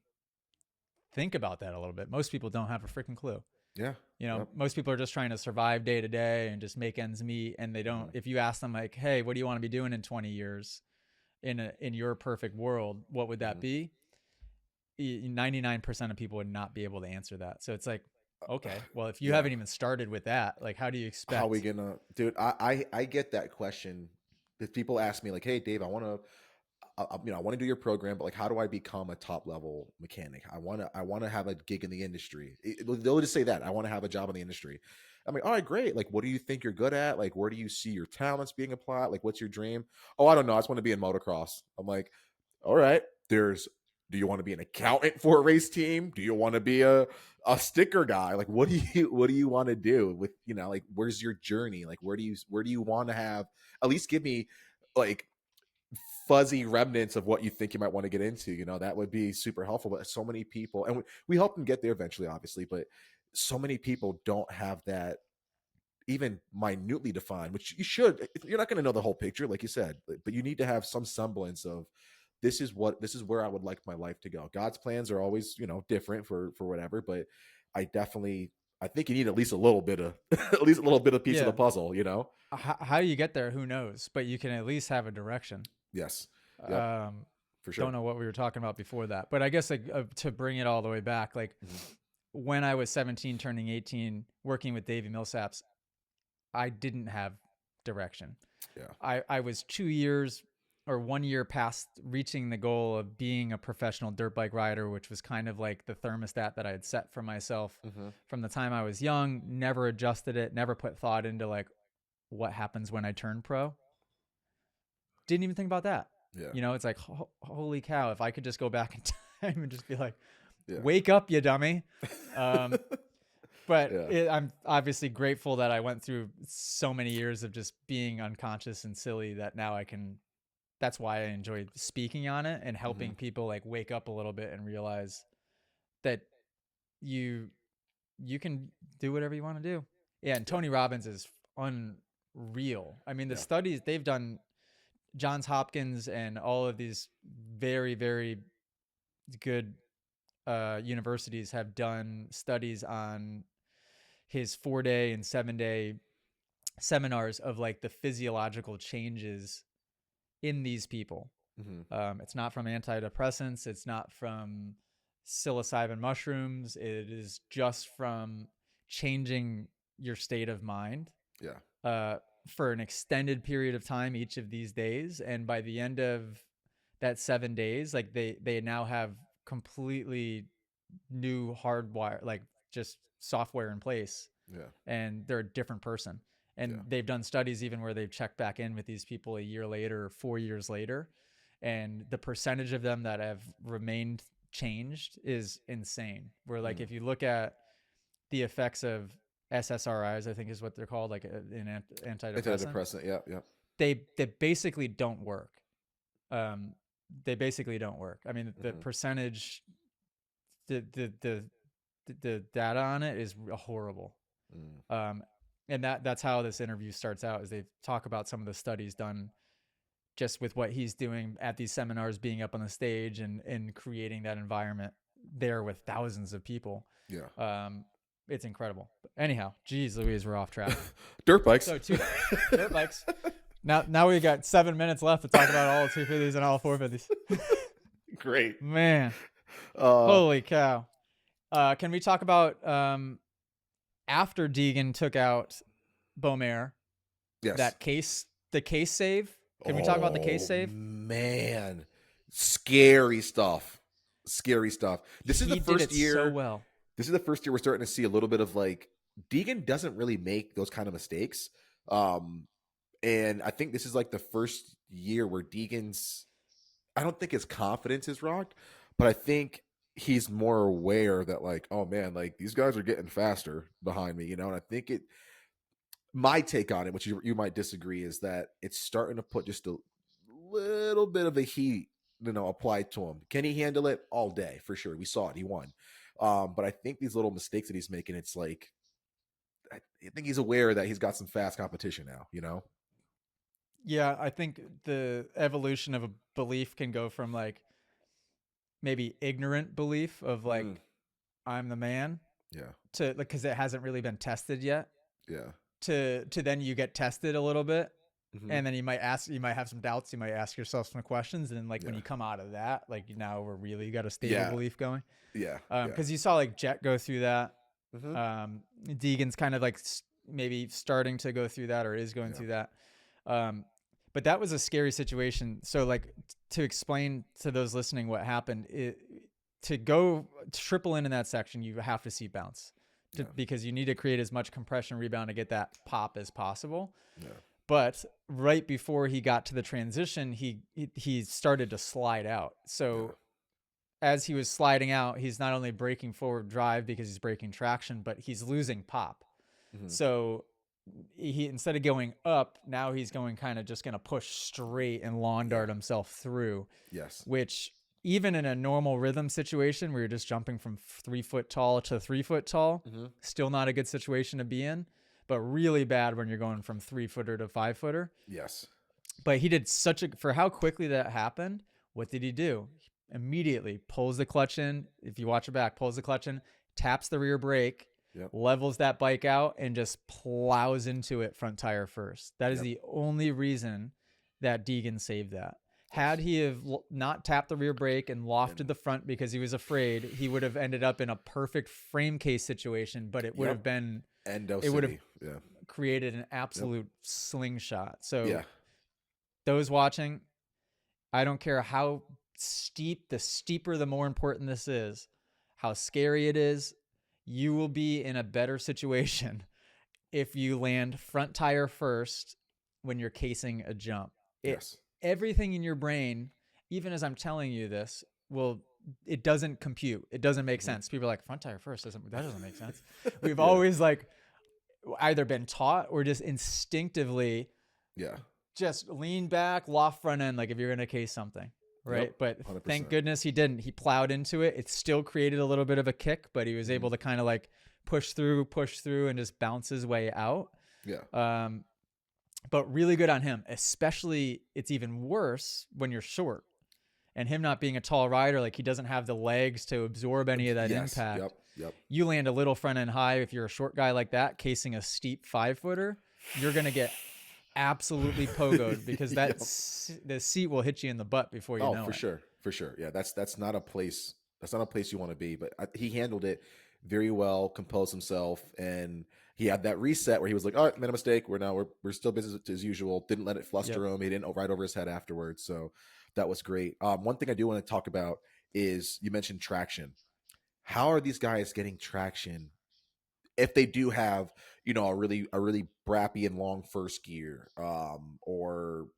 think about that a little bit. Most people don't have a freaking clue. Yeah. You know, Yep. most people are just trying to survive day to day and just make ends meet, and they don't, Hmm. if you ask them like, hey, what do you want to be doing in 20 years in your perfect world, what would that Hmm. be? 99% of people would not be able to answer that. So it's like, okay, well, if you Yeah. haven't even started with that, like how do you How we expect? gonna, dude? I get that question. If people ask me like, "Hey, Dave, I want to, I want to do your program, but like, how do I become a top level mechanic? I want to have a gig in the industry." They'll just say that I want to have a job in the industry. I'm like, all right, great. Like, what do you think you're good at? Like, where do you see your talents being applied? Like, what's your dream? Oh, I don't know. I just want to be in motocross. I'm like, all right. Do you want to be an accountant for a race team? Do you want to be a sticker guy? Like, what do you want to do with like, where's your journey? Like, where do you want to have? At least give me like fuzzy remnants of what you think you might want to get into. That would be super helpful. But so many people, and we help them get there eventually, obviously, but so many people don't have that even minutely defined, which you should. You're not going to know the whole picture, like you said, but you need to have some semblance of this is where I would like my life to go. God's plans are always different for whatever, but I definitely I think you need at least a little bit of at least a little bit of piece of the Yeah. puzzle, you know? How you get there, who knows? But you can at least have a direction. Yes. Yep. Um, For don't sure. know what we were talking about before that, but I guess like to bring it all the way back, like Mhm. when I was 17, turning 18, working with Davey Millsaps, I didn't have direction. Yeah. I was 2 years or 1 year past reaching the goal of being a professional dirt bike rider, which was kind of like the thermostat that I had set for myself Hmm. from the time I was young. Never adjusted it, never put thought into like what happens when I turn pro. Didn't even think about that. Yeah. You know, it's like, holy cow, if I could just go back in time and just be like, Yeah. wake up, you dummy. Um, but Yeah. I'm obviously grateful that I went through so many years of just being unconscious and silly that now I can. That's why I enjoy speaking on it and Hmm. helping people like wake up a little bit and realize that you you can do whatever you want to do. Yeah, and Yeah. Tony Robbins is unreal. I mean, the Yeah. studies they've done, Johns Hopkins and all of these very, very good universities have done studies on his 4 day and 7 day seminars of like the physiological changes in these people. Hmm. It's not from antidepressants. It's not from psilocybin mushrooms. It is just from changing your state of mind Yeah. uh, for an extended period of time each of these days. And by the end of that 7 days, like they now have completely new hardwire, like just software in place, Yeah. and they're a different person. And Yeah. they've done studies even where they've checked back in with these people a year later or 4 years later, and the percentage of them that have remained changed is insane. Where like Mm. if you look at the effects of SSRIs, I think is what they're called, like an antidepressant, Antidepressant. Yeah. Yeah. they basically don't work. Um, they basically don't work. I mean, the Hmm. percentage, the the the the data on it is horrible. Mm. Um, and that's how this interview starts out, is they talk about some of the studies done just with what he's doing at these seminars, being up on the stage and creating that environment there with thousands of people. Yeah. It's incredible. But anyhow, geez Louise, we're off track. Dirt bikes. So dirt bikes. Now we got 7 minutes left to talk about all 250s and all 450s. Great. Man, Uh, holy cow. Can we talk about after Deegan took out Beaumare, yes. the case save? Can we talk about the case Oh save? man, scary stuff. Scary stuff. This is the He did first it so year. well. This is the first year we're starting to see a little bit of like Deegan doesn't really make those kind of mistakes. Um, and I think this is like the first year where Deegan's. I don't think his confidence is rocked, but I think he's more aware that like, oh man, like these guys are getting faster behind me, you know. And I think it. My take on it, which you might disagree, is that it's starting to put just a little bit of a heat, applied to him. Can he handle it all day? For sure. We saw it. He won. But I think these little mistakes that he's making, it's like, I think he's aware that he's got some fast competition now, you know? Yeah, I think the evolution of a belief can go from like maybe ignorant belief of Mm, like I'm the man yeah. to like, because it hasn't really been tested yet, Yeah. to then you get tested a little bit, Hmm. and then you might have some doubts, you might ask yourself some questions, and then like when Yeah. you come out of that, like now we're really got a stable Yeah. belief going. Yeah. Yeah. Because you saw like Jet go through that. Hmm. Deegan's kind of like maybe starting to go through that or is going Yeah. through that. Um, but that was a scary situation. So like to explain to those listening what happened, to go triple in that section, you have to see bounce Yeah. because you need to create as much compression rebound to get that pop as possible. Yeah. But right before he got to the transition, he started to slide out. So as he was sliding out, he's not only breaking forward drive because he's breaking traction, but he's losing pop. Hmm. So he, instead of going up, now he's going kind of just going to push straight and lawn dart himself through, Yes. which even in a normal rhythm situation where you're just jumping from 3 foot tall to 3 foot tall, Hmm. still not a good situation to be in, but really bad when you're going from 3-footer to 5-footer. Yes. But he did for how quickly that happened. What did he do? Immediately pulls the clutch in. If you watch it back, pulls the clutch in, taps the rear brake, Yep. levels that bike out, and just plows into it front tire first. That is Yep. the only reason that Deegan saved that. Had Yes. he have not tapped the rear brake and lofted And the front because he was afraid, he would have ended up in a perfect frame case situation, but it would have yep. been, Endo it would have City. Yeah. created an Yep. absolute slingshot. So Yeah. those watching, I don't care how steep, the steeper, the more important this is, how scary it is, you will be in a better situation if you land front tire first when you're casing a jump. Yes. Everything in your brain, even as I'm telling you this, it doesn't compute. It doesn't make sense. People are like, front tire first, that doesn't make sense. We've Yeah. always like either been taught or just instinctively Yeah. just lean back, loft front end, like if you're gonna case something, right? Yep. But 100%. thank goodness he didn't. He plowed into it. It still created a little bit of a kick, but he was able to kind of like push through, and just bounce his way out. Yeah. But really good on him. Especially, it's even worse when you're short, and him not being a tall rider, like he doesn't have the legs to absorb any of that Yes. impact. Yep. Yep. You land a little front end high if you're a short guy like that, casing a steep 5-footer, you're gonna get absolutely pogoed because Yep. the seat will hit you in the butt before you know for it. sure. For sure. Yeah. That's not a place. That's not a place you want to be. But he handled it very well, composed himself, and he had that reset where he was like, "All right, made a mistake. We're still business as usual." Didn't let it fluster him. He didn't ride over his head afterwards. So that was great. One thing I do want to talk about is you mentioned traction. How are these guys getting traction if they do have, a really brappy and long first gear, or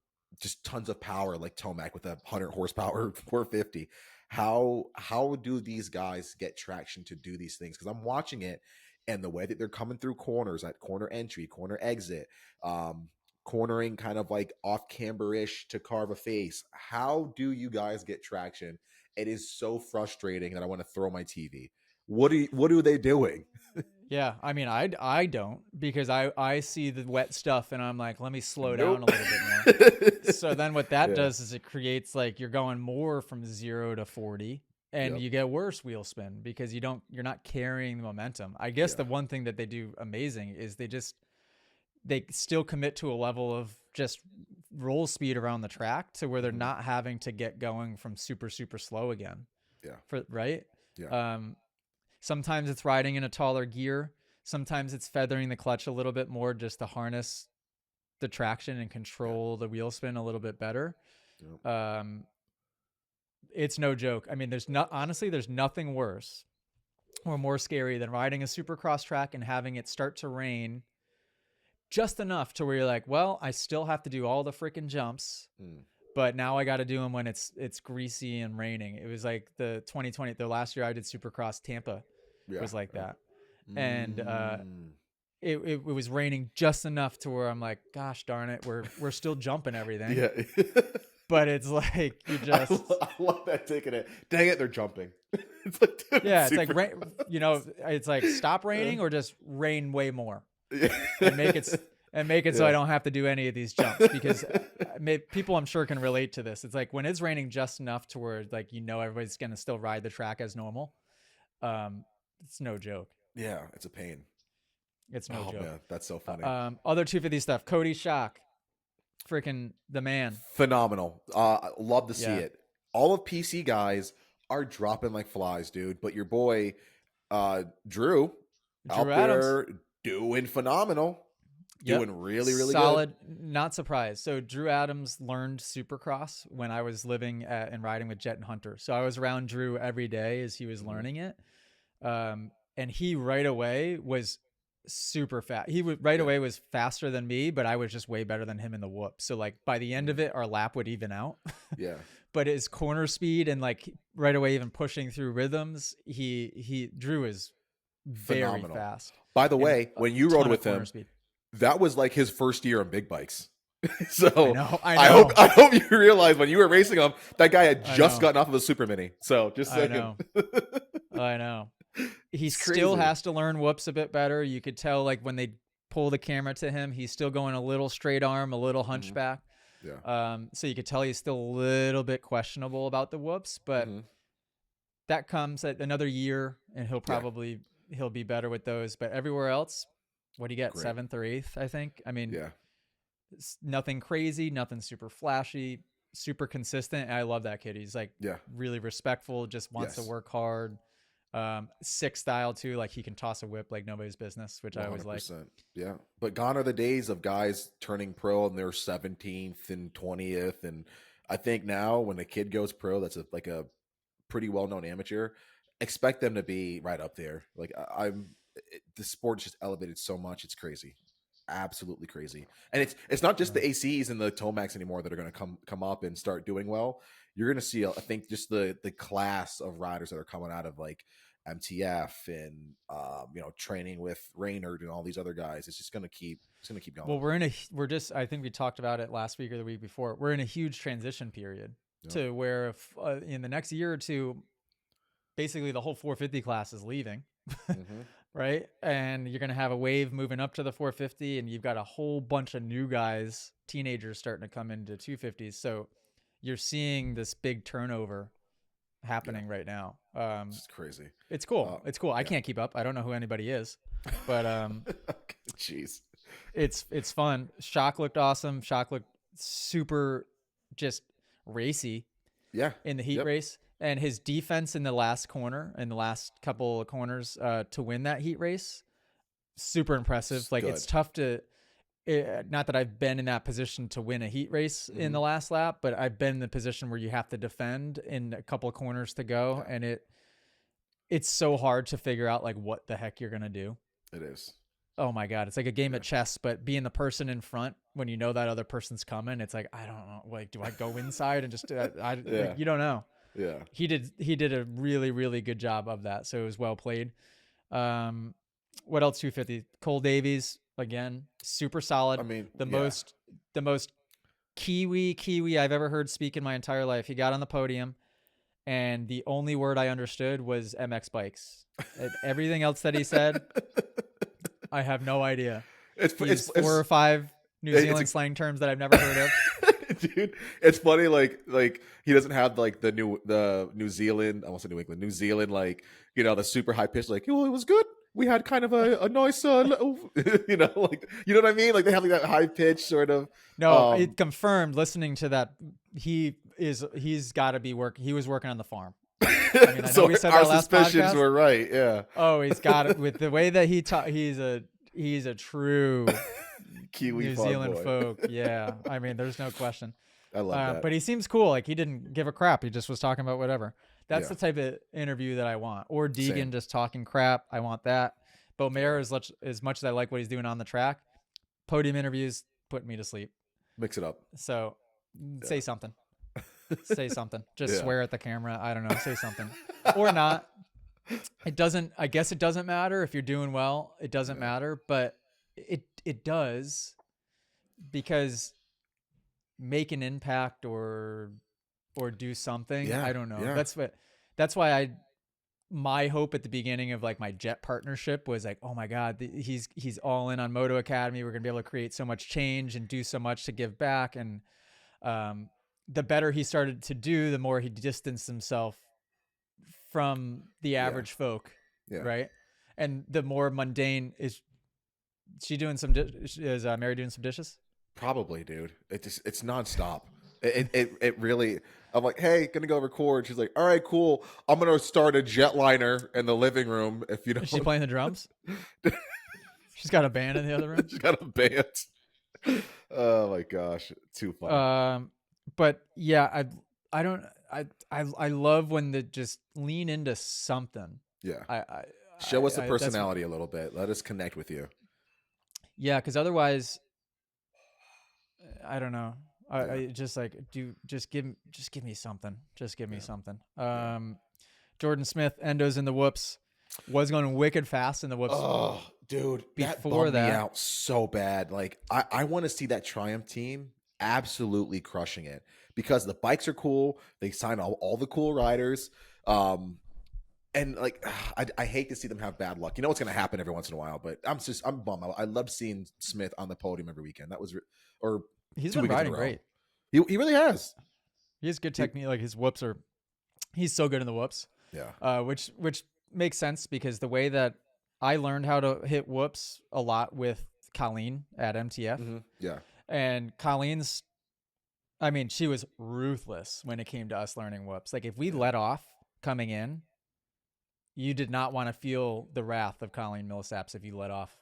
just tons of power like Tomac with a 100 horsepower 450? How do these guys get traction to do these things? Because I'm watching it, and the way that they're coming through corners, at corner entry, corner exit, cornering kind of like off camber-ish to carve a face. How do you guys get traction? It is so frustrating that I want to throw my TV. What are they doing? Yeah, I mean, I don't, because I see the wet stuff and I'm like, let me slow down a Nope. little bit more. So then what that Yeah. does is it creates like you're going more from 0 to 40, and Yep. you get worse wheel spin because you're not carrying the momentum. I guess Yeah. the one thing that they do amazing is they still commit to a level of just roll speed around the track to where they're not having to get going from super, super slow again. Yeah. Right. Yeah. Sometimes it's riding in a taller gear. Sometimes it's feathering the clutch a little bit more just to harness the traction and control the wheel spin a little bit better. Yep. It's no joke. I mean, there's nothing worse or more scary than riding a Supercross track and having it start to rain just enough to where you're like, well, I still have to do all the freaking jumps, but now I got to do them when it's greasy and raining. It was like the last year I did Supercross Tampa was like that. And it was raining just enough to where I'm like, gosh darn it, we're still jumping everything. Yeah. But it's like you just I love that taking it. Dang it, they're jumping. It's like, dude, yeah, it's super like it's like stop raining or just rain way more Yeah. and make it so Yeah. I don't have to do any of these jumps, because people I'm sure can relate to this. It's like when it's raining just enough to where like everybody's gonna still ride the track as normal. It's no joke. Yeah, it's a pain. It's no joke. Man, that's so funny. Other 250 stuff. Cody Schock, freaking the man. Phenomenal. Love to see it. All of PC guys are dropping like flies, dude. But your boy, Drew out Adams. there doing phenomenal. Doing really, really solid. good. Not surprised. So Drew Adams learned Supercross when I was living and riding with Jet and Hunter. So I was around Drew every day as he was learning it. And he right away was super fast. He would away was faster than me, but I was just way better than him in the whoop. So like by the end of it, our lap would even out. Yeah. But his corner speed and like right away, even pushing through rhythms, Drew is very Phenomenal. fast. By the way, when you rode with him, speed. that was like his first year on big bikes. So I know. I hope you realize when you were racing him, that guy had just gotten off of a super mini. So just saying. I know. He still has to learn whoops a bit better. You could tell like when they pull the camera to him, he's still going a little straight arm, a little hunchback. Yeah. So you could tell he's still a little bit questionable about the whoops, but that comes at another year and he'll probably he'll be better with those. But everywhere else, what do you get? Great. 7th or 8th, I think. I mean, Yeah. nothing crazy, nothing super flashy, super consistent. I love that kid. He's like Yeah. really respectful, just wants to Yes. work hard. Sick style too. Like he can toss a whip like nobody's business, which I always like. 100%. Yeah. But gone are the days of guys turning pro and they're 17th and 20th. And I think now when a kid goes pro, that's like a pretty well-known amateur, expect them to be right up there. Like the sport just elevated so much. It's crazy. Absolutely crazy. And it's not just the ACs and the Tomacs anymore that are going to come up and start doing well. You're going to see, I think, just the class of riders that are coming out of like MTF and training with Raynard and all these other guys. It's going to keep going. Well, I think we talked about it last week or the week before. We're in a huge transition period to where if, in the next year or two, basically the whole 450 class is leaving. Mm-hmm. Right. And you're going to have a wave moving up to the 450 and you've got a whole bunch of new guys, teenagers starting to come into 250s. So you're seeing this big turnover happening right now. It's crazy. It's cool. It's cool. I can't keep up. I don't know who anybody is, but jeez, it's fun. Shock looked awesome. Shock looked super just racy. Yeah. In the heat race. And his defense in the last corner, in the last couple of corners to win that heat race, super impressive. Like it's tough to, not that I've been in that position to win a heat race in the last lap, but I've been in the position where you have to defend in a couple of corners to go. And it's so hard to figure out like what the heck you're going to do. It is. Oh my God. It's like a game of chess, but being the person in front when you know that other person's coming, it's like, I don't know. Like, do I go inside and just, like, you don't know. Yeah. He did a really, really good job of that. So it was well played. What else? 250. Cole Davies, again, super solid. I mean, the most Kiwi I've ever heard speak in my entire life. He got on the podium and the only word I understood was MX bikes. Everything else that he said, I have no idea. It's 4 or 5 New Zealand slang terms that I've never heard of. Dude, it's funny. Like he doesn't have like the New Zealand. I won't say New England. New Zealand, like the super high pitch. Like, well, it was good. We had kind of a nice, little, like you know what I mean. Like they have like that high pitch sort of. No, it confirmed. Listening to that, he's got to be working. He was working on the farm. I mean, I know so we said our that last suspicions podcast. were right. Yeah. Oh, he's got it with the way that he taught. He's a true Kiwi New Zealand folk. Yeah, I mean, there's no question. I love that. But he seems cool. Like he didn't give a crap. He just was talking about whatever. That's the type of interview that I want. Or Deegan just talking crap. I want that. Beaumare, as much as I like what he's doing on the track, podium interviews put me to sleep. Mix it up. So say something. Say something. Just swear at the camera. I don't know. Say something. Or not. I guess it doesn't matter if you're doing well. It doesn't matter. But it does, because make an impact or do something. I don't know. That's why my hope at the beginning of like my jet partnership was like, oh my God, he's all in on Moto Academy. We're going to be able to create so much change and do so much to give back. And the better he started to do, the more he distanced himself from the average folk. Right. And the more mundane is she doing is Mary doing some dishes? Probably, dude. It's nonstop. It really. I'm like, hey, gonna go record. She's like, all right, cool. I'm gonna start a jetliner in the living room. If you know, is she playing the drums? She's got a band in the other room. She's got a band. Oh my gosh, too funny. But yeah, I love when they just lean into something. Yeah. Show us the personality a little bit. Let us connect with you. Yeah, because otherwise, I don't know. I just like just give me something. Just give me something. Jordan Smith, endos in the whoops, was going wicked fast in the whoops. Oh, dude, that bummed me out so bad. Like I want to see that Triumph team absolutely crushing it, because the bikes are cool. They sign all the cool riders. And like, I hate to see them have bad luck. You know what's going to happen every once in a while, but I'm bummed. I love seeing Smith on the podium every weekend. That was, he's been riding great. He really has. He has good technique. Like his whoops he's so good in the whoops. Yeah. Which makes sense, because the way that I learned how to hit whoops a lot with Colleen at MTF. Yeah. And Colleen's, I mean, she was ruthless when it came to us learning whoops. Like if we Yeah. let off coming in, you did not want to feel the wrath of Colleen Millsaps if you let off.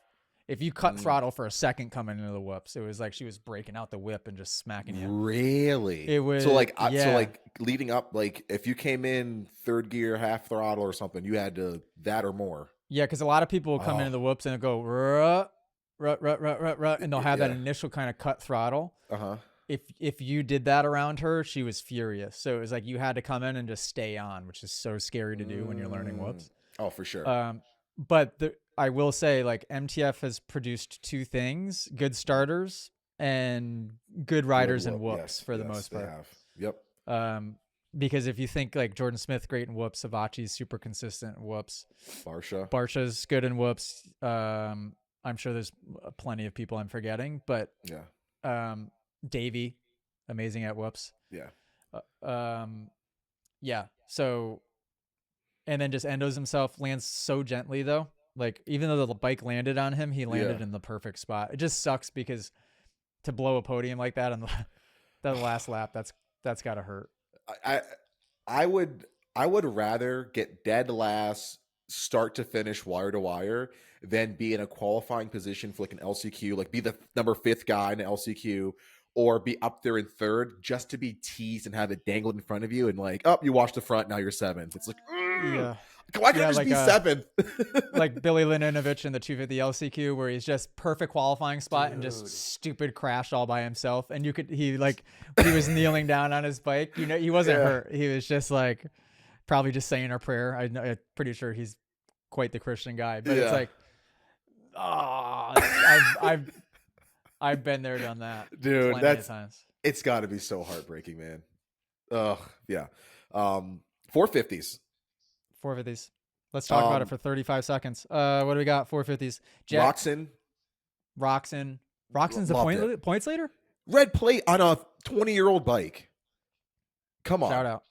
If you cut Mm. throttle for a second coming into the whoops, it was like she was breaking out the whip and just smacking you. Really? It was, So like yeah. leading up, like if you came in third gear, half throttle or something, you had to that or more. Yeah, because a lot of people will come Oh, into the whoops and go, rut, rut, rut, rut, rut, rut, and they'll have that yeah. initial kind of cut throttle. Uh-huh. If you did that around her, she was furious. So it was like you had to come in and just stay on, which is so scary to do when you're learning Mm. whoops. Oh, for sure. But I will say, like MTF has produced two things: good starters and good Good riders and whoop. whoops Yes, for the yes, most they part. have. Yep. Because if you think like Jordan Smith, great in whoops, Savachi's super consistent in whoops, Barsha. Barsha's good in whoops. I'm sure there's plenty of people I'm forgetting, but Yeah. Davey, amazing at whoops. Yeah. Yeah. So, and then just endos himself, lands so gently though. Like even though the bike landed on him, he Yeah. landed in the perfect spot. It just sucks because to blow a podium like that on the last lap, that's gotta hurt. I I would I would rather get dead last, start to finish, wire to wire, than be in a qualifying position for like an LCQ, like be the number fifth guy in an LCQ, or be up there in third just to be teased and have it dangled in front of you and like, oh, you watch the front, now you're seventh. It's like, Yeah. why can't Yeah, I just be seventh? like Billy Laninovich in the 250 LCQ where he's just perfect qualifying spot and just Dude. stupid crash all by himself. And he was kneeling down on his bike. You know, he wasn't Yeah. hurt. He was just like probably just saying a prayer. I'm pretty sure he's quite the Christian guy, but it's Yeah. like, oh, I've been there, done that Dude, plenty of times. it's got to be so heartbreaking, man. Ugh, yeah. 450s. 450s. Let's talk about it for 35 seconds. What do we got? 450s. Jet, Roxon. Roxon. Roxon's Loved the it. points leader? Red plate on a 20-year-old bike. Come on. Shout out.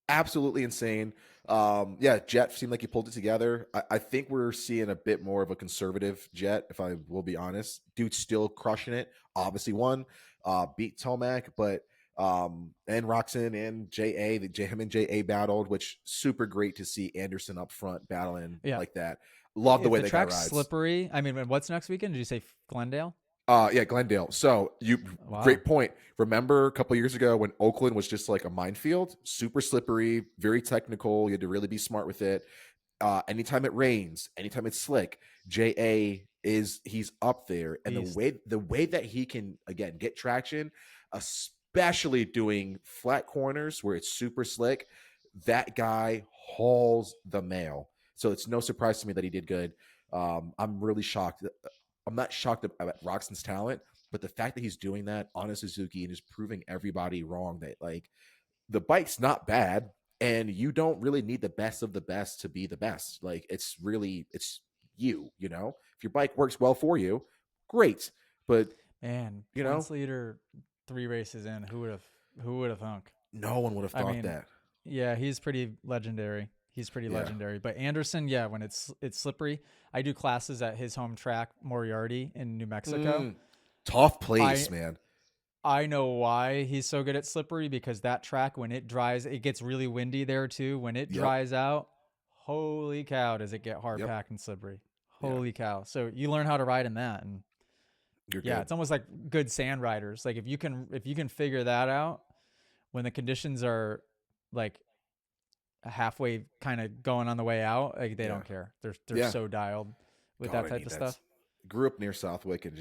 Absolutely insane. Yeah, Jet seemed like he pulled it together. I think we're seeing a bit more of a conservative Jet, if I will be honest. Dude's still crushing it. Obviously won, beat Tomac, but and Roxon and him and JA battled, which super great to see Anderson up front battling like that. Love the way the that guy track's rides. slippery. I mean, what's next weekend? Did you say Glendale? Yeah, Glendale. So great point. Remember a couple years ago when Oakland was just like a minefield, super slippery, very technical. You had to really be smart with it. Anytime it rains, anytime it's slick, he's up there, and the way that he can again get traction, especially doing flat corners where it's super slick, that guy hauls the mail. So it's no surprise to me that he did good. I'm really shocked. I'm not shocked about Roxon's talent, but the fact that he's doing that on a Suzuki and is proving everybody wrong that like the bike's not bad and you don't really need the best of the best to be the best. Like it's you, you know, if your bike works well for you, great. But man, you points know, leader 3 races in. Who would have thunk? no one would have thought that. Yeah, he's pretty legendary. Legendary. But Anderson, yeah, when it's slippery. I do classes at his home track, Moriarty in New Mexico. Tough place, man. I know why he's so good at slippery, because that track, when it dries, it gets really windy there too. When it dries out, holy cow, does it get hard packed and slippery. Holy cow. So you learn how to ride in that, and you're good. It's almost like good sand riders. Like if you can figure that out when the conditions are like halfway kind of going on the way out, like they don't care. They're so dialed with that type of stuff. Grew up near Southwick and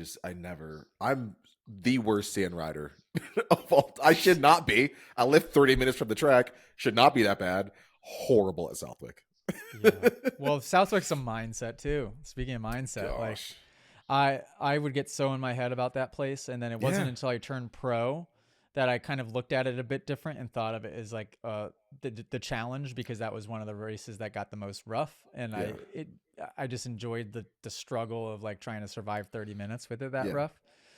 I'm the worst sand rider of all. I should not be. I live 30 minutes from the track. Should not be that bad. Horrible at Southwick. Well, Southwick's a mindset too. Speaking of mindset, like I would get so in my head about that place, and then it wasn't until I turned pro that I kind of looked at it a bit different and thought of it as like the challenge, because that was one of the races that got the most rough, and I just enjoyed the struggle of like trying to survive 30 minutes with it that rough.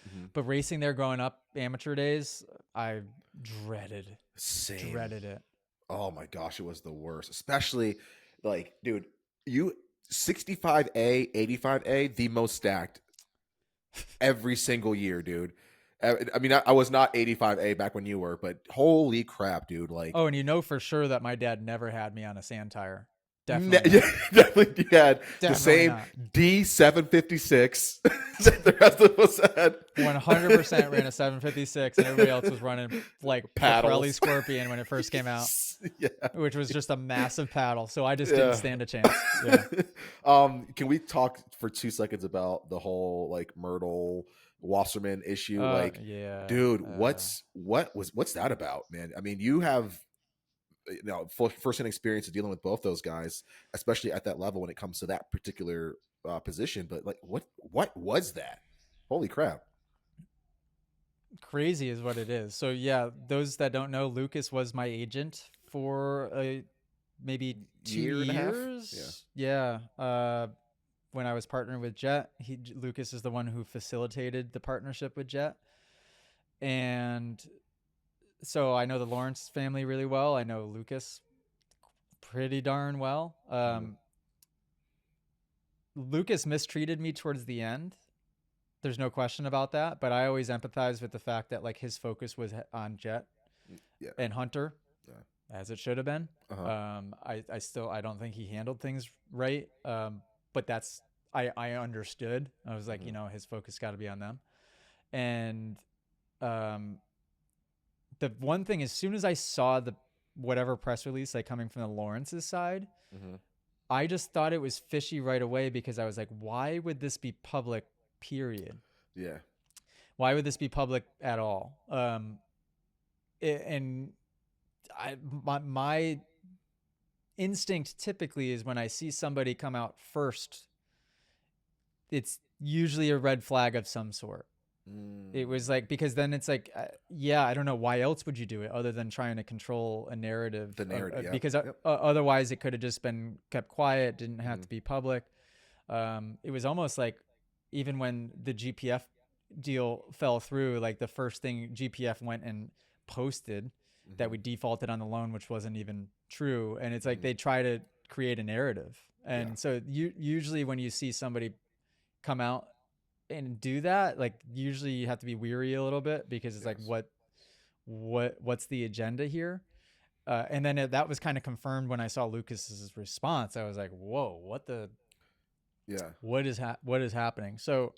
Mm-hmm. But racing there growing up, amateur days, I dreaded it. Oh my gosh, it was the worst. Especially like, dude, 65A, 85A, the most stacked every single year, dude. I mean, I was not 85A back when you were, but holy crap, dude! Like, Oh, and you know for sure that my dad never had me on a sand tire. Definitely yeah, not. definitely had the Definitely same not. D756 that the rest of us had. 100% ran a 756, and everybody else was running like the Pirelli Paddles. Scorpion when it first came out, Yeah, which was just a massive paddle. So I just didn't yeah. stand a chance. Yeah. Can we talk for 2 seconds about the whole like Myrtle Wasserman issue? Like, Yeah. dude, what's that about, man? I mean, you have first-hand experience of dealing with both those guys, especially at that level when it comes to that particular position. But like, what was that? Holy crap! Crazy is what it is. So yeah, those that don't know, Lucas was my agent for maybe two Year and a half. Yeah. years. Yeah. When I was partnering with Jet, Lucas is the one who facilitated the partnership with Jet, and so I know the Lawrence family really well. I know Lucas pretty darn well. Mm-hmm. Lucas mistreated me towards the end. There's no question about that. But I always empathize with the fact that like his focus was on Jet Yeah. and Hunter, Yeah. as it should have been. Uh-huh. I don't think he handled things right. But I understood. I was like, Mm-hmm. his focus got to be on them. And um, the one thing, as soon as I saw the whatever press release like coming from the Lawrence's side, Mm-hmm. I just thought it was fishy right away because I was like, why would this be public? Period. Yeah. Why would this be public at all? And my instinct typically is when I see somebody come out first, it's usually a red flag of some sort. It was like, because then it's like, yeah, I don't know why else would you do it other than trying to control a narrative. The narrative. Yeah. Because Yep. otherwise it could have just been kept quiet, didn't have Mm-hmm. to be public. It was almost like even when the GPF deal fell through, like the first thing GPF went and posted that Mm-hmm. we defaulted on the loan, which wasn't even true. And it's like Mm-hmm. they try to create a narrative. Yeah. And so usually when you see somebody come out and do that, like usually you have to be weary a little bit because it's like Yes. what's the agenda here? And then that was kind of confirmed when I saw Lucas's response. I was like, whoa, Yeah. what is happening? So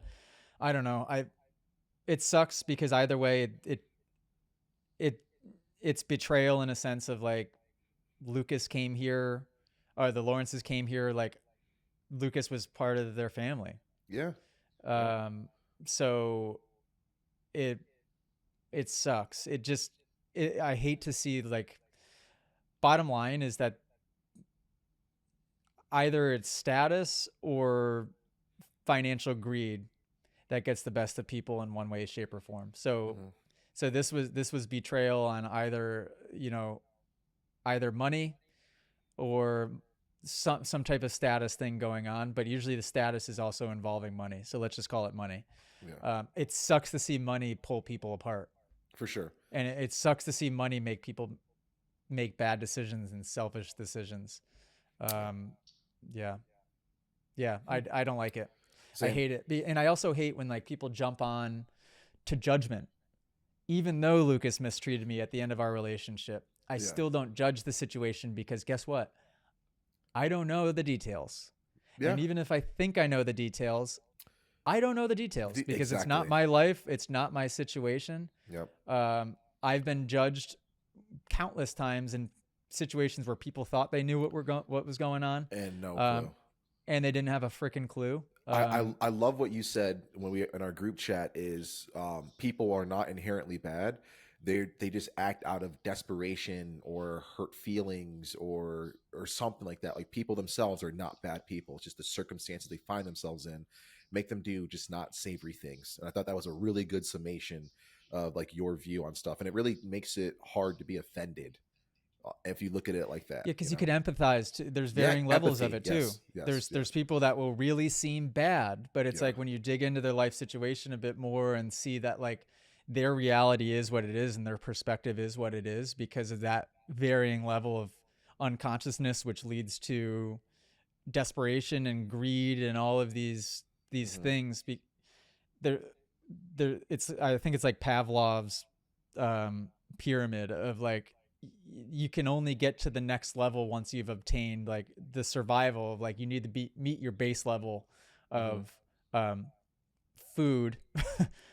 I don't know. It sucks because either way it it's betrayal in a sense of like Lucas came here, or the Lawrences came here, like Lucas was part of their family. Yeah. Yeah. Um, so it sucks. I hate to see, like, bottom line is that either it's status or financial greed that gets the best of people in one way, shape, or form. So Mm-hmm. this was betrayal on either, either money or some type of status thing going on, but usually the status is also involving money. So let's just call it money. Yeah. It sucks to see money pull people apart, For sure. and it sucks to see money make people make bad decisions and selfish decisions. Um, yeah, yeah, I don't like it. I Same. hate it, and I also hate when like people jump on to judgment. Even though Lucas mistreated me at the end of our relationship, I Yeah. still don't judge the situation because guess what? I don't know the details. Yeah. And even if I think I know the details, I don't know the details because it's not Exactly. my life. It's not my situation. Yep. I've been judged countless times in situations where people thought they knew what was going on, And no clue. and they didn't have a freaking clue. I love what you said when we in our group chat is people are not inherently bad. They just act out of desperation or hurt feelings or something like that. Like people themselves are not bad people. It's just the circumstances they find themselves in make them do just not savory things. And I thought that was a really good summation of like your view on stuff. And it really makes it hard to be offended if you look at it like that. Yeah, because you could empathize. There's Yeah, varying levels of empathy. it too. Yes, yes, There's yes. people that will really seem bad, but it's Yeah. like when you dig into their life situation a bit more and see that like their reality is what it is and their perspective is what it is because of that varying level of unconsciousness, which leads to desperation and greed and all of these Mm-hmm. things. There, it's, I think it's like Pavlov's um, pyramid of like, you can only get to the next level once you've obtained like the survival of like, you need to meet your base level Mm-hmm. of um, food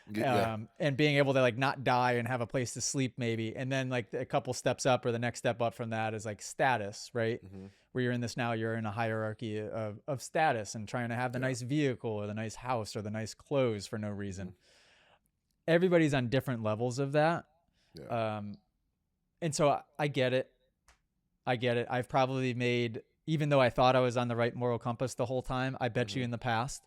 Yeah. and being able to like not die and have a place to sleep maybe, and then like a couple steps up, or the next step up from that is like status, right? Mm-hmm. Where you're in this now, you're in a hierarchy of status and trying to have the Yeah. nice vehicle or the nice house or the nice clothes for no Mm-hmm. reason. Everybody's on different levels of that. Yeah. um, and so I get it. I get it. I've probably made, even though I thought I was on the right moral compass the whole time, I bet you Mm-hmm. in the past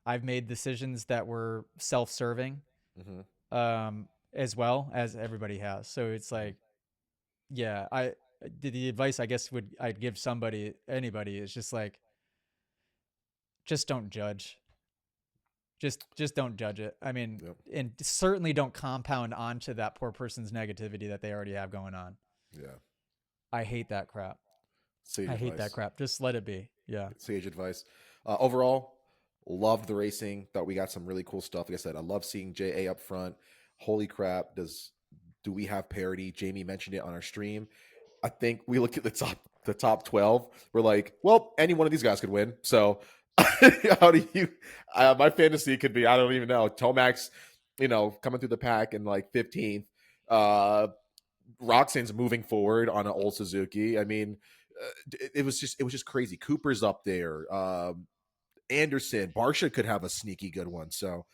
I've made decisions that were self-serving, Mm-hmm. as well as everybody has. So it's Mm-hmm. like, yeah, the advice I guess would I'd give somebody, anybody, is just like, just don't judge. Just don't judge it. I mean, Yep. and certainly don't compound onto that poor person's negativity that they already have going on. Yeah. I hate that crap. Sage I hate that advice. crap. Just let it be. Yeah. Sage advice. Overall, loved the racing. Thought we got some really cool stuff. Like I said, I love seeing JA up front. Holy crap! Do we have parity? Jamie mentioned it on our stream. I think we look at the top 12. We're like, well, any one of these guys could win. So how do you? My fantasy could be, I don't even know. Tomac's, coming through the pack in like 15th. Uh, Roxanne's moving forward on an old Suzuki. I mean, it was just crazy. Cooper's up there. Anderson, Barsha could have a sneaky good one. So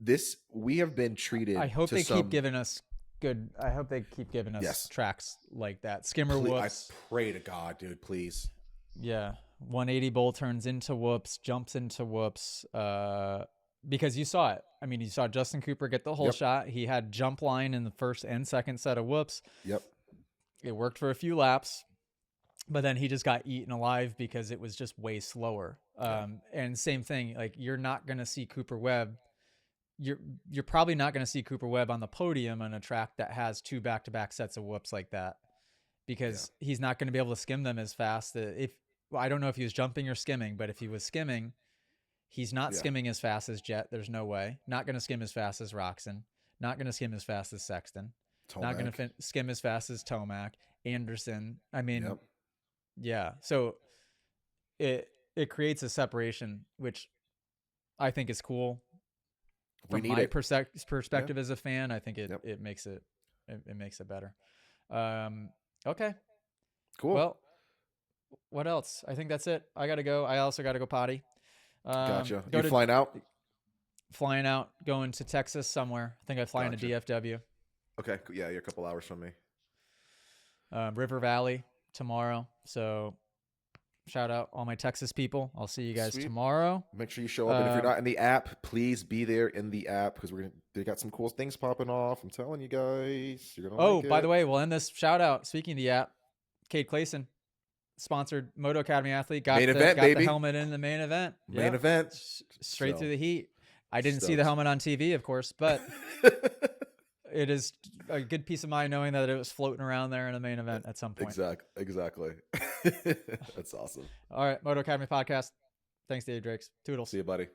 this we have been I treated hope to they keep some. giving us good. I hope they keep giving us Yes, tracks like that. Skimmer I whoops. pray to God, dude, please. Yeah. 180 bull turns into whoops, jumps into whoops. Because you saw it. I mean, you saw Justin Cooper get the whole Yep, shot. He had jump line in the first and second set of whoops. yep, It worked for a few laps, but then he just got eaten alive because it was just way slower. yeah, And same thing, like, you're not gonna see Cooper Webb. You're you're probably not gonna see Cooper Webb on the podium on a track that has two back-to-back sets of whoops like that, yeah, because he's not going to be able to skim them as fast. If well, I don't know if he was jumping or skimming, but if he was skimming, he's not yeah. skimming as fast as Jet. There's no way. Not going to skim as fast as Roxon. Not going to skim as fast as Sexton. Not going Tomac. to skim as fast as Tomac, Anderson. I mean, Yep. yeah. So it creates a separation, which I think is cool We from need my it. Yeah. perspective as a fan. I think Yep. it makes it makes it better. Okay. Cool. Well, what else? I think that's it. I gotta go. I also gotta go potty. Gotcha. Go You to flying out? flying out, going to Texas somewhere. I think I fly into Gotcha. DFW, Okay. Yeah, you're a couple hours from me. River Valley tomorrow. So shout out all my Texas people. I'll see you guys Sweet. tomorrow. Make sure you show up, and if you're Um, not in the app, please be there in the app because they got some cool things popping off. I'm telling you guys, you're gonna oh, like by the it. way, we'll end this shout out. Speaking of the app, Cade Clayson, sponsored Moto Academy athlete, Main got event, the baby. helmet in the main event. Main Yep, event. straight So through the heat. I didn't see the stoked. helmet on TV, of course, but it is a good piece of mind knowing that it was floating around there in the main event at some point. Exactly. That's awesome. All right, Moto Academy podcast. Thanks, Dave Drakes. Toodles. See you, buddy.